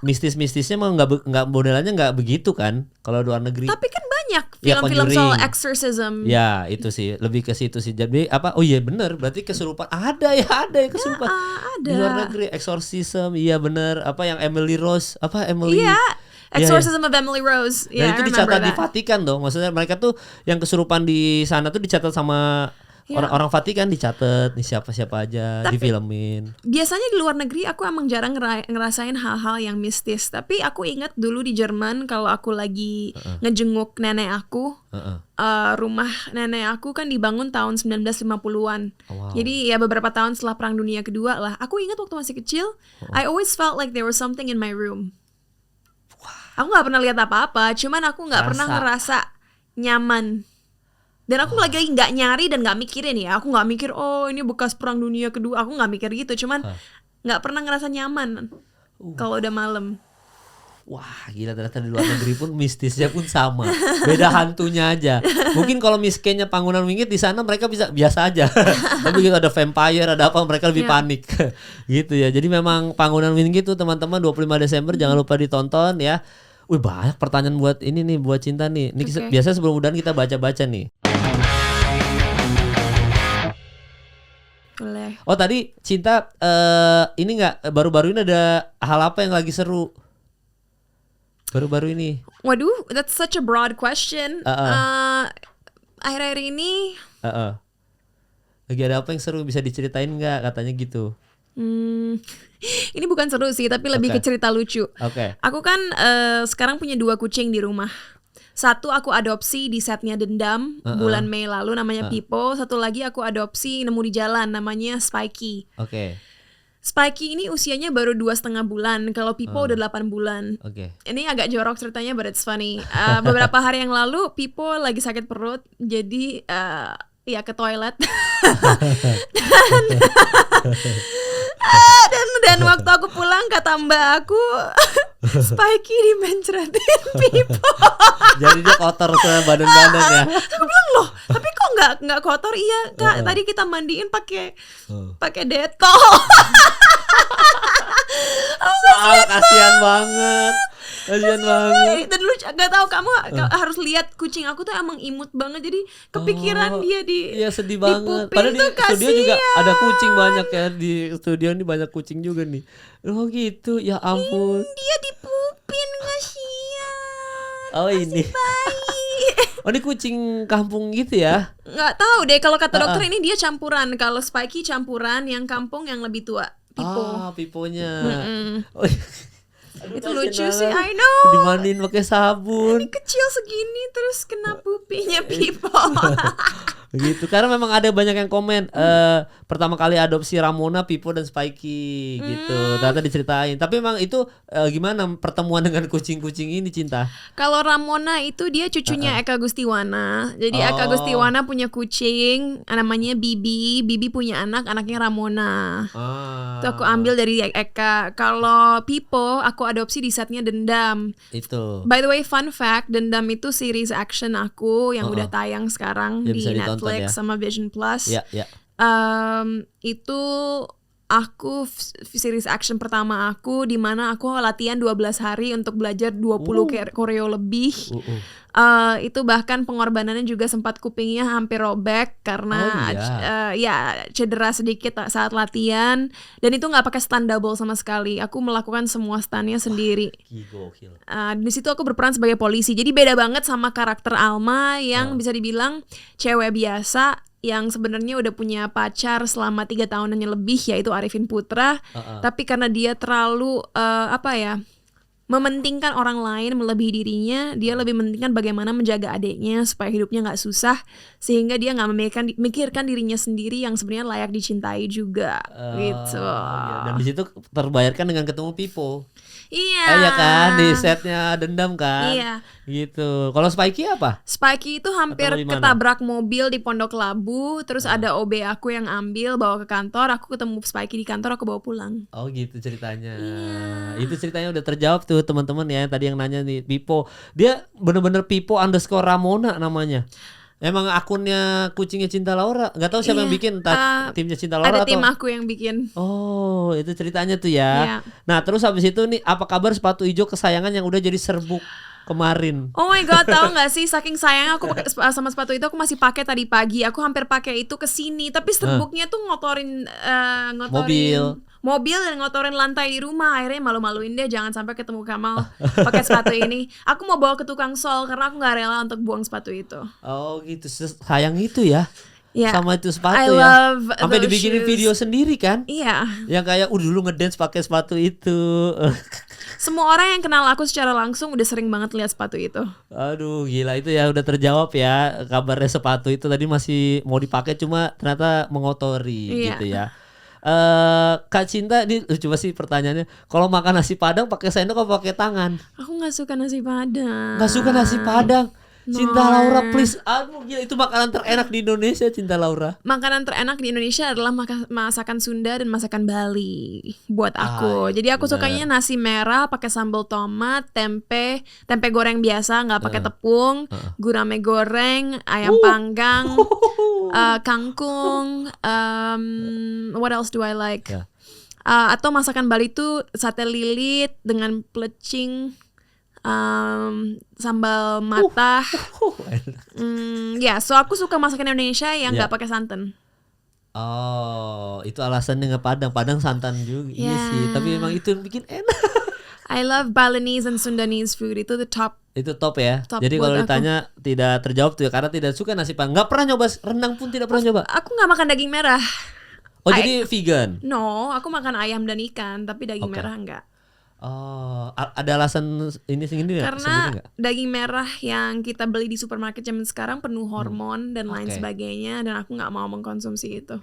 Mistis-mistisnya mah nggak modelannya nggak begitu kan kalau luar negeri. Tapi kan banyak film-film soal exorcism. Ya itu sih lebih ke situ sih. Jadi apa? Oh iya bener, berarti kesurupan ada yang kesurupan. Ada. Di luar negeri exorcism, iya bener. Apa yang Emily Rose? Iya. Exorcism of Emily Rose. Dan itu dicatat di Vatikan dong. Maksudnya mereka tuh yang kesurupan di sana tuh dicatat sama orang Vatikan, dicatat nih siapa-siapa aja. Tapi difilmin. Biasanya di luar negeri aku emang jarang ngerasain hal-hal yang mistis. Tapi aku ingat dulu di Jerman kalau aku lagi ngejenguk nenek aku, rumah nenek aku kan dibangun tahun 1950-an. Jadi ya beberapa tahun setelah Perang Dunia Kedua lah. Aku ingat waktu masih kecil, I always felt like there was something in my room. Aku nggak pernah lihat apa-apa, cuman aku nggak pernah ngerasa nyaman. Dan aku lagi nggak nyari dan nggak mikirin ya. Aku nggak mikir, oh ini bekas Perang Dunia Kedua. Aku nggak mikir gitu. Cuman nggak pernah ngerasa nyaman kalau udah malam. Wah gila, ternyata di luar negeri pun mistisnya pun sama. Beda hantunya aja. Mungkin kalau miskenya Panggonan Wingit di sana mereka bisa biasa aja. Tapi gitu ada vampire, ada apa, mereka lebih panik. Gitu ya. Jadi memang Panggonan Wingit itu teman-teman 25 Desember jangan lupa ditonton ya. Wih banyak pertanyaan buat ini nih, buat Cinta nih. Ini biasanya sebelum udahan kita baca-baca nih. Boleh. Oh tadi Cinta ini nggak baru-baru ini ada hal apa yang lagi seru? Baru-baru ini. Waduh, that's such a broad question. Akhir-akhir ini. Lagi ada apa yang seru, bisa diceritain nggak? Katanya gitu. Ini bukan seru sih, tapi lebih ke cerita lucu. Aku kan sekarang punya 2 kucing di rumah. Satu aku adopsi di setnya Dendam bulan Mei lalu, namanya Pipo. Satu lagi aku adopsi nemu di jalan, namanya Spikey. Spikey ini usianya baru 2,5 bulan. Kalau Pipo udah 8 bulan. Ini agak jorok ceritanya, but it's funny. Beberapa hari yang lalu Pipo lagi sakit perut, jadi ya ke toilet. dan waktu aku pulang kata mbak aku, Spikey dimencretin Pipo. Jadi dia kotor ke badan-badan ya. Aku bilang loh, tapi kok nggak kotor? Iya kak, tadi kita mandiin pakai Dettol. Kasihan banget. Dan lu gak tahu, kamu harus lihat kucing aku tuh emang imut banget, jadi kepikiran dia iya sedih banget. Padahal di studio juga ada kucing banyak ya, di studio ini banyak kucing juga nih. Oh gitu, ya ampun. Dia dipupin, kasihan. Oh ini. Oh ini kucing kampung gitu ya? Nggak tahu deh, kalau kata dokter ini dia campuran. Kalau Spikey campuran, yang kampung yang lebih tua, Pipo. Piponya. Oh, itu lucu sih, I know. Dimandiin pakai sabun. Ini kecil segini terus kena pupinya Pipo. Gitu, karena memang ada banyak yang komen pertama kali adopsi Ramona, Pipo dan Spikey gitu. Ternyata diceritain. Tapi memang itu gimana pertemuan dengan kucing-kucing ini, Cinta? Kalau Ramona itu dia cucunya Eka Gustiwana. Jadi Eka Gustiwana punya kucing namanya Bibi. Bibi punya anaknya Ramona. Itu aku ambil dari Eka. Kalau Pipo aku adopsi di setnya Dendam. Itu. By the way, fun fact, Dendam itu series action aku yang udah tayang sekarang ya, di Netflix sama Vision Plus. Itu aku series action pertama aku, di mana aku latihan 12 hari untuk belajar 20 koreo lebih. Itu bahkan pengorbanannya juga sempat kupingnya hampir robek karena ya cedera sedikit saat latihan, dan itu nggak pakai stand double sama sekali. Aku melakukan semua standnya sendiri. Di situ aku berperan sebagai polisi, jadi beda banget sama karakter Alma yang bisa dibilang cewek biasa yang sebenarnya udah punya pacar selama 3 tahunannya lebih, yaitu Arifin Putra. Tapi karena dia terlalu mementingkan orang lain melebihi dirinya, dia lebih mementingkan bagaimana menjaga adiknya supaya hidupnya nggak susah, sehingga dia nggak memikirkan dirinya sendiri yang sebenarnya layak dicintai juga. Gitu. Dan di situ terbayarkan dengan ketemu Pipo. Iya. Iya kan, di setnya Dendam kan. Iya. Gitu. Kalau Spikey apa? Spikey itu hampir ketabrak mobil di Pondok Labu. Terus ada OB aku yang ambil bawa ke kantor. Aku ketemu Spikey di kantor, aku bawa pulang. Oh gitu ceritanya. Itu ceritanya udah terjawab tuh teman-teman ya. Tadi yang nanya nih Pipo. Dia bener-bener Pipo_Ramona namanya. Emang akunnya kucingnya Cinta Laura. Gak tahu siapa yang bikin, timnya Cinta Laura ada tim aku yang bikin. Oh itu ceritanya tuh ya. Nah terus habis itu nih, apa kabar sepatu hijau kesayangan yang udah jadi serbuk kemarin? Oh my god, tahu nggak sih, saking sayang aku sama sepatu itu, aku masih pakai tadi pagi. Aku hampir pakai itu ke sini, tapi serbuknya tuh ngotorin mobil dan ngotorin lantai di rumah. Akhirnya malu-maluin deh, jangan sampai ketemu Kamal pakai sepatu ini. Aku mau bawa ke tukang sol karena aku nggak rela untuk buang sepatu itu. Oh gitu, sayang itu ya. Sama itu sepatu ya. Sampai dibikinin video sendiri kan? Iya. Yang kayak dulu ngedance pakai sepatu itu. Semua orang yang kenal aku secara langsung udah sering banget lihat sepatu itu. Aduh gila, itu ya udah terjawab ya kabarnya sepatu itu tadi masih mau dipakai cuma ternyata mengotori gitu ya. Kak Cinta, ini coba sih pertanyaannya, kalau makan nasi Padang pakai sendok apa pakai tangan? Aku nggak suka nasi Padang. Nggak suka nasi Padang? Cinta Laura please. Aduh gila, itu makanan terenak di Indonesia, Cinta Laura. Makanan terenak di Indonesia adalah masakan Sunda dan masakan Bali buat aku. Jadi aku sukanya nasi merah pakai sambal tomat, tempe goreng biasa nggak pakai tepung, gurame goreng, ayam panggang, kangkung, what else do I like? Atau masakan Bali itu sate lilit dengan plecing, sambal matah. So aku suka masakan Indonesia yang nggak pakai santan. Oh, itu alasannya nggak Padang. Padang santan juga. Iya sih, tapi emang itu yang bikin enak. I love Balinese and Sundanese food. Itu the top. Itu top ya. Top Jadi buat kalau aku. ditanya tidak terjawab tuh ya, karena tidak suka nasi Padang. Nggak pernah nyoba rendang pun tidak pernah nyoba. Aku nggak makan daging merah. Oh, jadi vegan? No, aku makan ayam dan ikan, tapi daging merah enggak. Oh, ada alasan ini sendiri nggak? Karena daging merah yang kita beli di supermarket zaman sekarang penuh hormon dan lain sebagainya, dan aku nggak mau mengkonsumsi itu.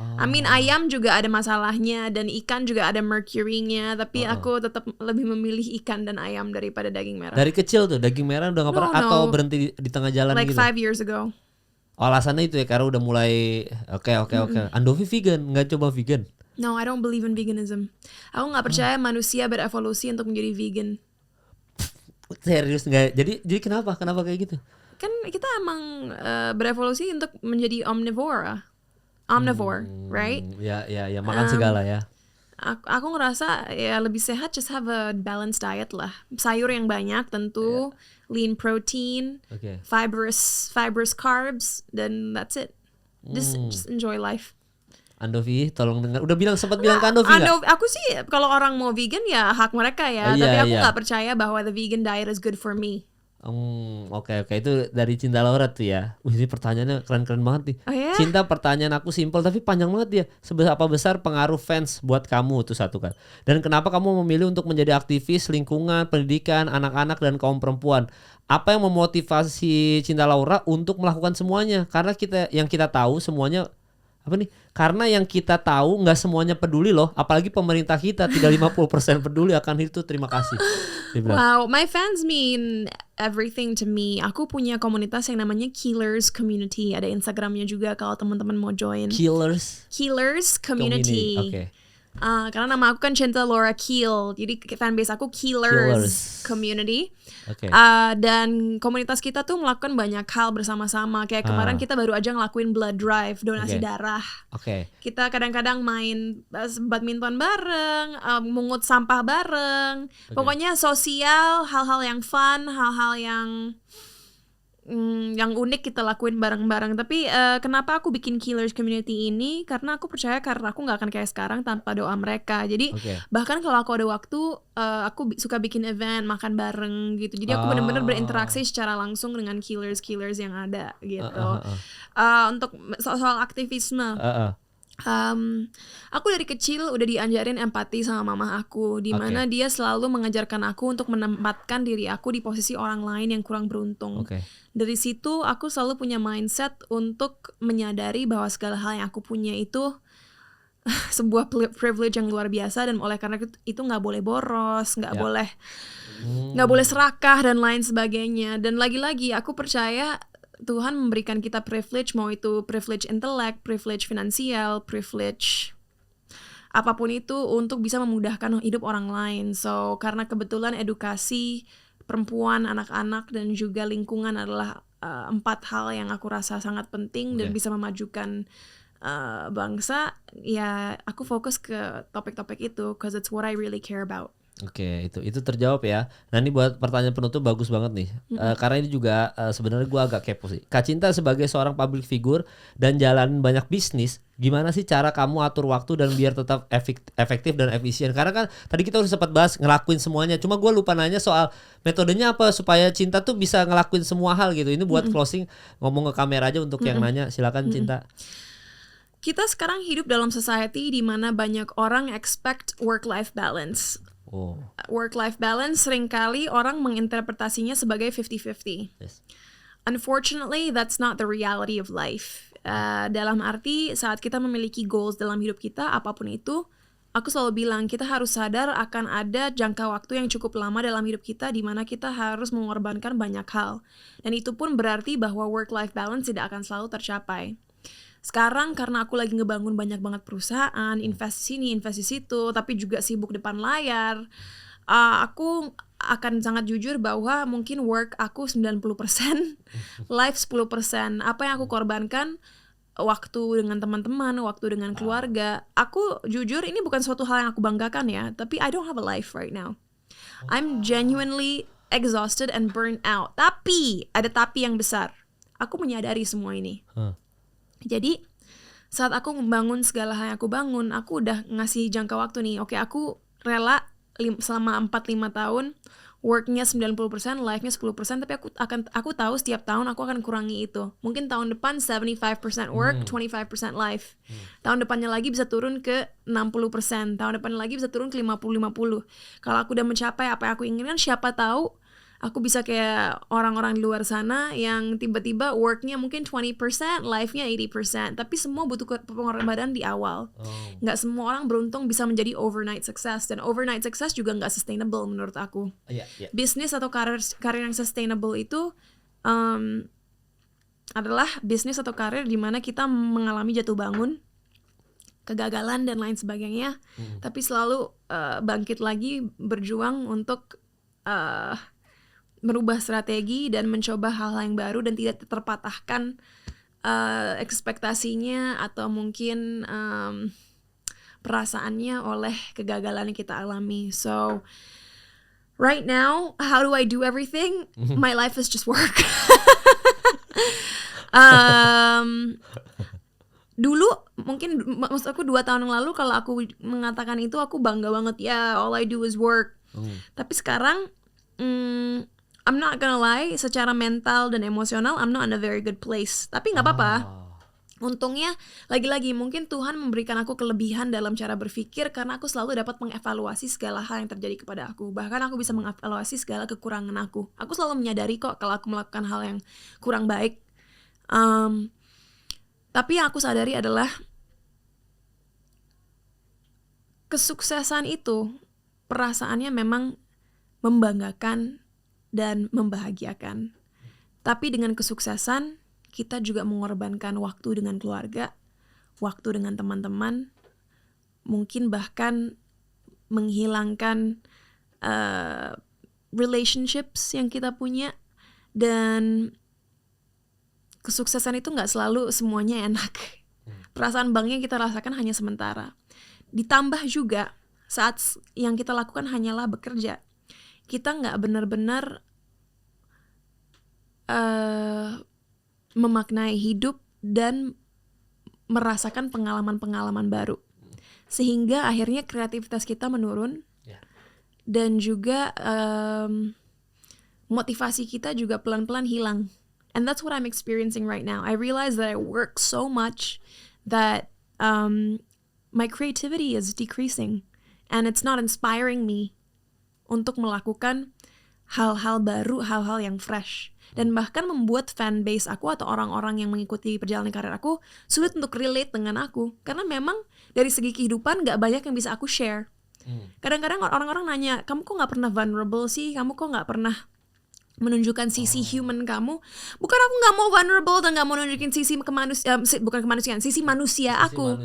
I mean, ayam juga ada masalahnya dan ikan juga ada mercury-nya, tapi aku tetap lebih memilih ikan dan ayam daripada daging merah. Dari kecil tuh daging merah udah nggak pernah atau berhenti di tengah jalan like gitu? 5 years ago. Oh, alasannya itu ya karena udah mulai oke. Andovi vegan, nggak coba vegan? No, I don't believe in veganism. Aku nggak percaya manusia berevolusi untuk menjadi vegan. Serius nggak? Jadi kenapa kayak gitu? Kan kita emang berevolusi untuk menjadi omnivore, right? Ya, makan segala ya. Aku ngerasa ya lebih sehat just have a balanced diet lah. Sayur yang banyak tentu, lean protein, fibrous carbs, dan that's it. Just enjoy life. Andovi, tolong dengar. Udah sempat bilang ke Andovi nggak? Aku sih kalau orang mau vegan ya hak mereka ya. Tapi aku nggak percaya bahwa the vegan diet is good for me. Oke. Itu dari Cinta Laura tuh ya. Ini pertanyaannya keren-keren banget nih. Oh, yeah? Cinta, pertanyaan aku simpel tapi panjang banget dia. Seberapa besar pengaruh fans buat kamu tuh satu kan? Dan kenapa kamu memilih untuk menjadi aktivis lingkungan, pendidikan, anak-anak dan kaum perempuan? Apa yang memotivasi Cinta Laura untuk melakukan semuanya? Karena kita tahu semuanya karena yang kita tahu nggak semuanya peduli loh, apalagi pemerintah kita tidak 50% peduli akan itu. Terima kasih. Wow, my fans mean everything to me. Aku punya komunitas yang namanya Killers Community. Ada Instagramnya juga kalau teman-teman mau join. Killers Community. Okay. Karena nama aku kan Cinta Laura Kiel, jadi fanbase aku Killers Community. Dan komunitas kita tuh melakukan banyak hal bersama-sama. Kayak kemarin kita baru aja ngelakuin blood drive, donasi darah. Kita kadang-kadang main badminton bareng, mungut sampah bareng. Pokoknya sosial, hal-hal yang fun, hal-hal yang unik kita lakuin bareng-bareng. Tapi kenapa aku bikin Killers Community ini? Karena aku percaya karena aku nggak akan kayak sekarang tanpa doa mereka. Jadi bahkan kalau aku ada waktu, aku suka bikin event makan bareng gitu. Jadi aku benar-benar berinteraksi secara langsung dengan killers yang ada gitu. Untuk soal aktivisme. Aku dari kecil udah diajarin empati sama mama aku, di mana dia selalu mengajarkan aku untuk menempatkan diri aku di posisi orang lain yang kurang beruntung. Dari situ aku selalu punya mindset untuk menyadari bahwa segala hal yang aku punya itu sebuah privilege yang luar biasa, dan oleh karena itu nggak boleh boros, nggak boleh serakah dan lain sebagainya. Dan lagi-lagi aku percaya Tuhan memberikan kita privilege, mau itu privilege intelek, privilege finansial, privilege apapun itu, untuk bisa memudahkan hidup orang lain. So, karena kebetulan edukasi perempuan, anak-anak, dan juga lingkungan adalah 4 hal yang aku rasa sangat penting dan bisa memajukan bangsa, ya aku fokus ke topik-topik itu, because it's what I really care about. Oke, itu terjawab ya. Nah, ini buat pertanyaan penutup bagus banget nih. Karena ini juga sebenarnya gue agak kepo sih. Kak Cinta sebagai seorang public figure dan jalan banyak bisnis, gimana sih cara kamu atur waktu dan biar tetap efektif dan efisien? Karena kan tadi kita udah sempat bahas ngelakuin semuanya. Cuma gue lupa nanya soal metodenya apa supaya Cinta tuh bisa ngelakuin semua hal gitu. Ini buat closing, ngomong ke kamera aja untuk yang nanya. Silakan Cinta. Kita sekarang hidup dalam society di mana banyak orang expect work-life balance. Work-life balance seringkali orang menginterpretasinya sebagai 50-50. Unfortunately, that's not the reality of life. Dalam arti saat kita memiliki goals dalam hidup kita, apapun itu, aku selalu bilang kita harus sadar akan ada jangka waktu yang cukup lama dalam hidup kita di mana kita harus mengorbankan banyak hal. Dan itu pun berarti bahwa work-life balance tidak akan selalu tercapai. Sekarang karena aku lagi ngebangun banyak banget perusahaan, invest sini, invest di situ, tapi juga sibuk depan layar, aku akan sangat jujur bahwa mungkin work aku 90%, life 10%. Apa yang aku korbankan, waktu dengan teman-teman, waktu dengan keluarga. Aku jujur ini bukan suatu hal yang aku banggakan ya, tapi I don't have a life right now. I'm genuinely exhausted and burnt out. Tapi, ada tapi yang besar. Aku menyadari semua ini. Jadi saat aku membangun segala hal yang aku bangun, aku udah ngasih jangka waktu nih. Oke, aku rela selama 4-5 tahun, worknya 90%, life-nya 10%, tapi aku tahu setiap tahun aku akan kurangi itu. Mungkin tahun depan 75% work, 25% life. Tahun depannya lagi bisa turun ke 60%, tahun depannya lagi bisa turun ke 50-50. Kalau aku udah mencapai apa yang aku inginkan, siapa tahu aku bisa kayak orang-orang di luar sana yang tiba-tiba worknya mungkin 20%, life-nya 80%. Tapi semua butuh pengorbanan di awal. Nggak semua orang beruntung bisa menjadi overnight success. Dan overnight success juga nggak sustainable menurut aku. Bisnis atau karir yang sustainable itu adalah bisnis atau karir di mana kita mengalami jatuh bangun, kegagalan dan lain sebagainya. Tapi selalu bangkit lagi, berjuang untuk merubah strategi dan mencoba hal-hal yang baru dan tidak terpatahkan ekspektasinya atau mungkin perasaannya oleh kegagalan yang kita alami. So right now, how do I do everything? My life is just work. Dulu mungkin maksud aku 2 tahun yang lalu kalau aku mengatakan itu aku bangga banget, all I do is work. Tapi sekarang I'm not gonna lie, secara mental dan emosional I'm not in a very good place. Tapi gak apa-apa. Untungnya, lagi-lagi mungkin Tuhan memberikan aku kelebihan dalam cara berpikir karena aku selalu dapat mengevaluasi segala hal yang terjadi kepada aku. Bahkan aku bisa mengevaluasi segala kekurangan aku. Aku selalu menyadari kok kalau aku melakukan hal yang kurang baik. Tapi yang aku sadari adalah kesuksesan itu perasaannya memang membanggakan dan membahagiakan. Tapi dengan kesuksesan, kita juga mengorbankan waktu dengan keluarga, waktu dengan teman-teman, mungkin bahkan menghilangkan relationships yang kita punya. Dan kesuksesan itu gak selalu semuanya enak. Perasaan bangga yang kita rasakan hanya sementara. Ditambah juga, saat yang kita lakukan hanyalah bekerja, kita nggak benar-benar memaknai hidup dan merasakan pengalaman-pengalaman baru. Sehingga akhirnya kreativitas kita menurun. Dan juga motivasi kita juga pelan-pelan hilang. And that's what I'm experiencing right now. I realize that I work so much that my creativity is decreasing. And it's not inspiring me untuk melakukan hal-hal baru, hal-hal yang fresh. Dan bahkan membuat fanbase aku atau orang-orang yang mengikuti perjalanan karir aku sulit untuk relate dengan aku. Karena memang dari segi kehidupan gak banyak yang bisa aku share. Kadang-kadang orang-orang nanya, kamu kok gak pernah vulnerable sih? Kamu kok gak pernah menunjukkan sisi human kamu? Bukan aku gak mau vulnerable dan gak mau menunjukin sisi sisi manusia aku.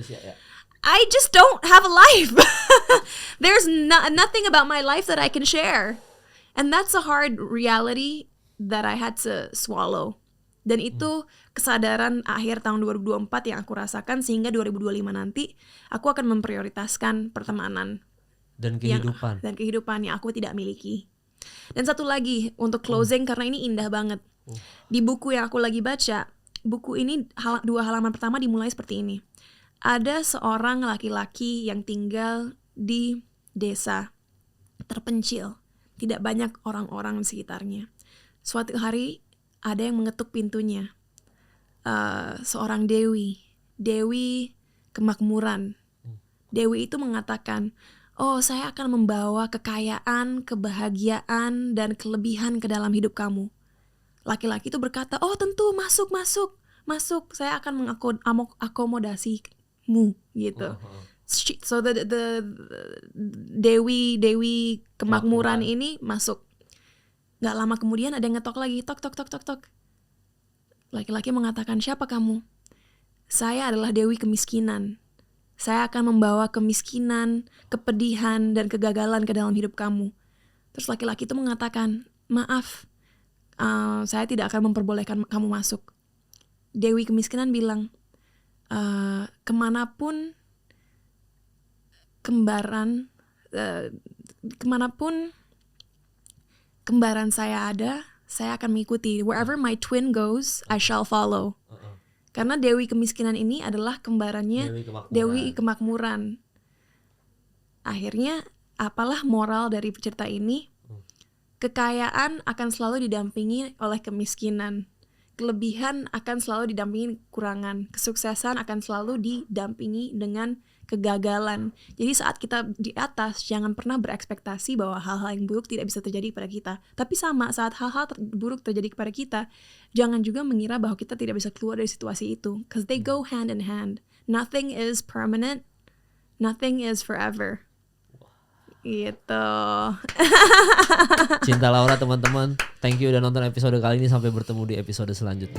I just don't have a life. There's nothing about my life that I can share. And that's a hard reality that I had to swallow. Dan itu kesadaran akhir tahun 2024 yang aku rasakan, sehingga 2025 nanti aku akan memprioritaskan pertemanan dan kehidupan yang aku tidak miliki. Dan satu lagi untuk closing, karena ini indah banget. Di buku yang aku lagi baca, buku ini 2 halaman pertama dimulai seperti ini. Ada seorang laki-laki yang tinggal di desa terpencil, tidak banyak orang-orang di sekitarnya. Suatu hari ada yang mengetuk pintunya, seorang Dewi kemakmuran. Dewi itu mengatakan, oh, saya akan membawa kekayaan, kebahagiaan, dan kelebihan ke dalam hidup kamu. Laki-laki itu berkata, oh tentu, masuk, saya akan mengakomodasimu gitu. So the Dewi kemakmuran ini masuk. Gak lama kemudian ada yang ngetok lagi, tok. Laki-laki mengatakan, siapa kamu? Saya adalah Dewi kemiskinan. Saya akan membawa kemiskinan, kepedihan, dan kegagalan ke dalam hidup kamu. Terus laki-laki itu mengatakan, maaf, saya tidak akan memperbolehkan kamu masuk. Dewi kemiskinan bilang, kemanapun kembaran saya ada, saya akan mengikuti. Wherever my twin goes, I shall follow. Karena Dewi Kemiskinan ini adalah kembarannya Dewi Kemakmuran. Akhirnya apalah moral dari cerita ini? Kekayaan akan selalu didampingi oleh kemiskinan. Kelebihan akan selalu didampingi kekurangan. Kesuksesan akan selalu didampingi dengan kegagalan. Jadi saat kita di atas, jangan pernah berekspektasi bahwa hal-hal yang buruk tidak bisa terjadi pada kita. Tapi sama, saat hal-hal buruk terjadi kepada kita, jangan juga mengira bahwa kita tidak bisa keluar dari situasi itu. Because they go hand in hand. Nothing is permanent. Nothing is forever. Gitu. Cinta Laura teman-teman. Thank you udah nonton episode kali ini. Sampai bertemu di episode selanjutnya.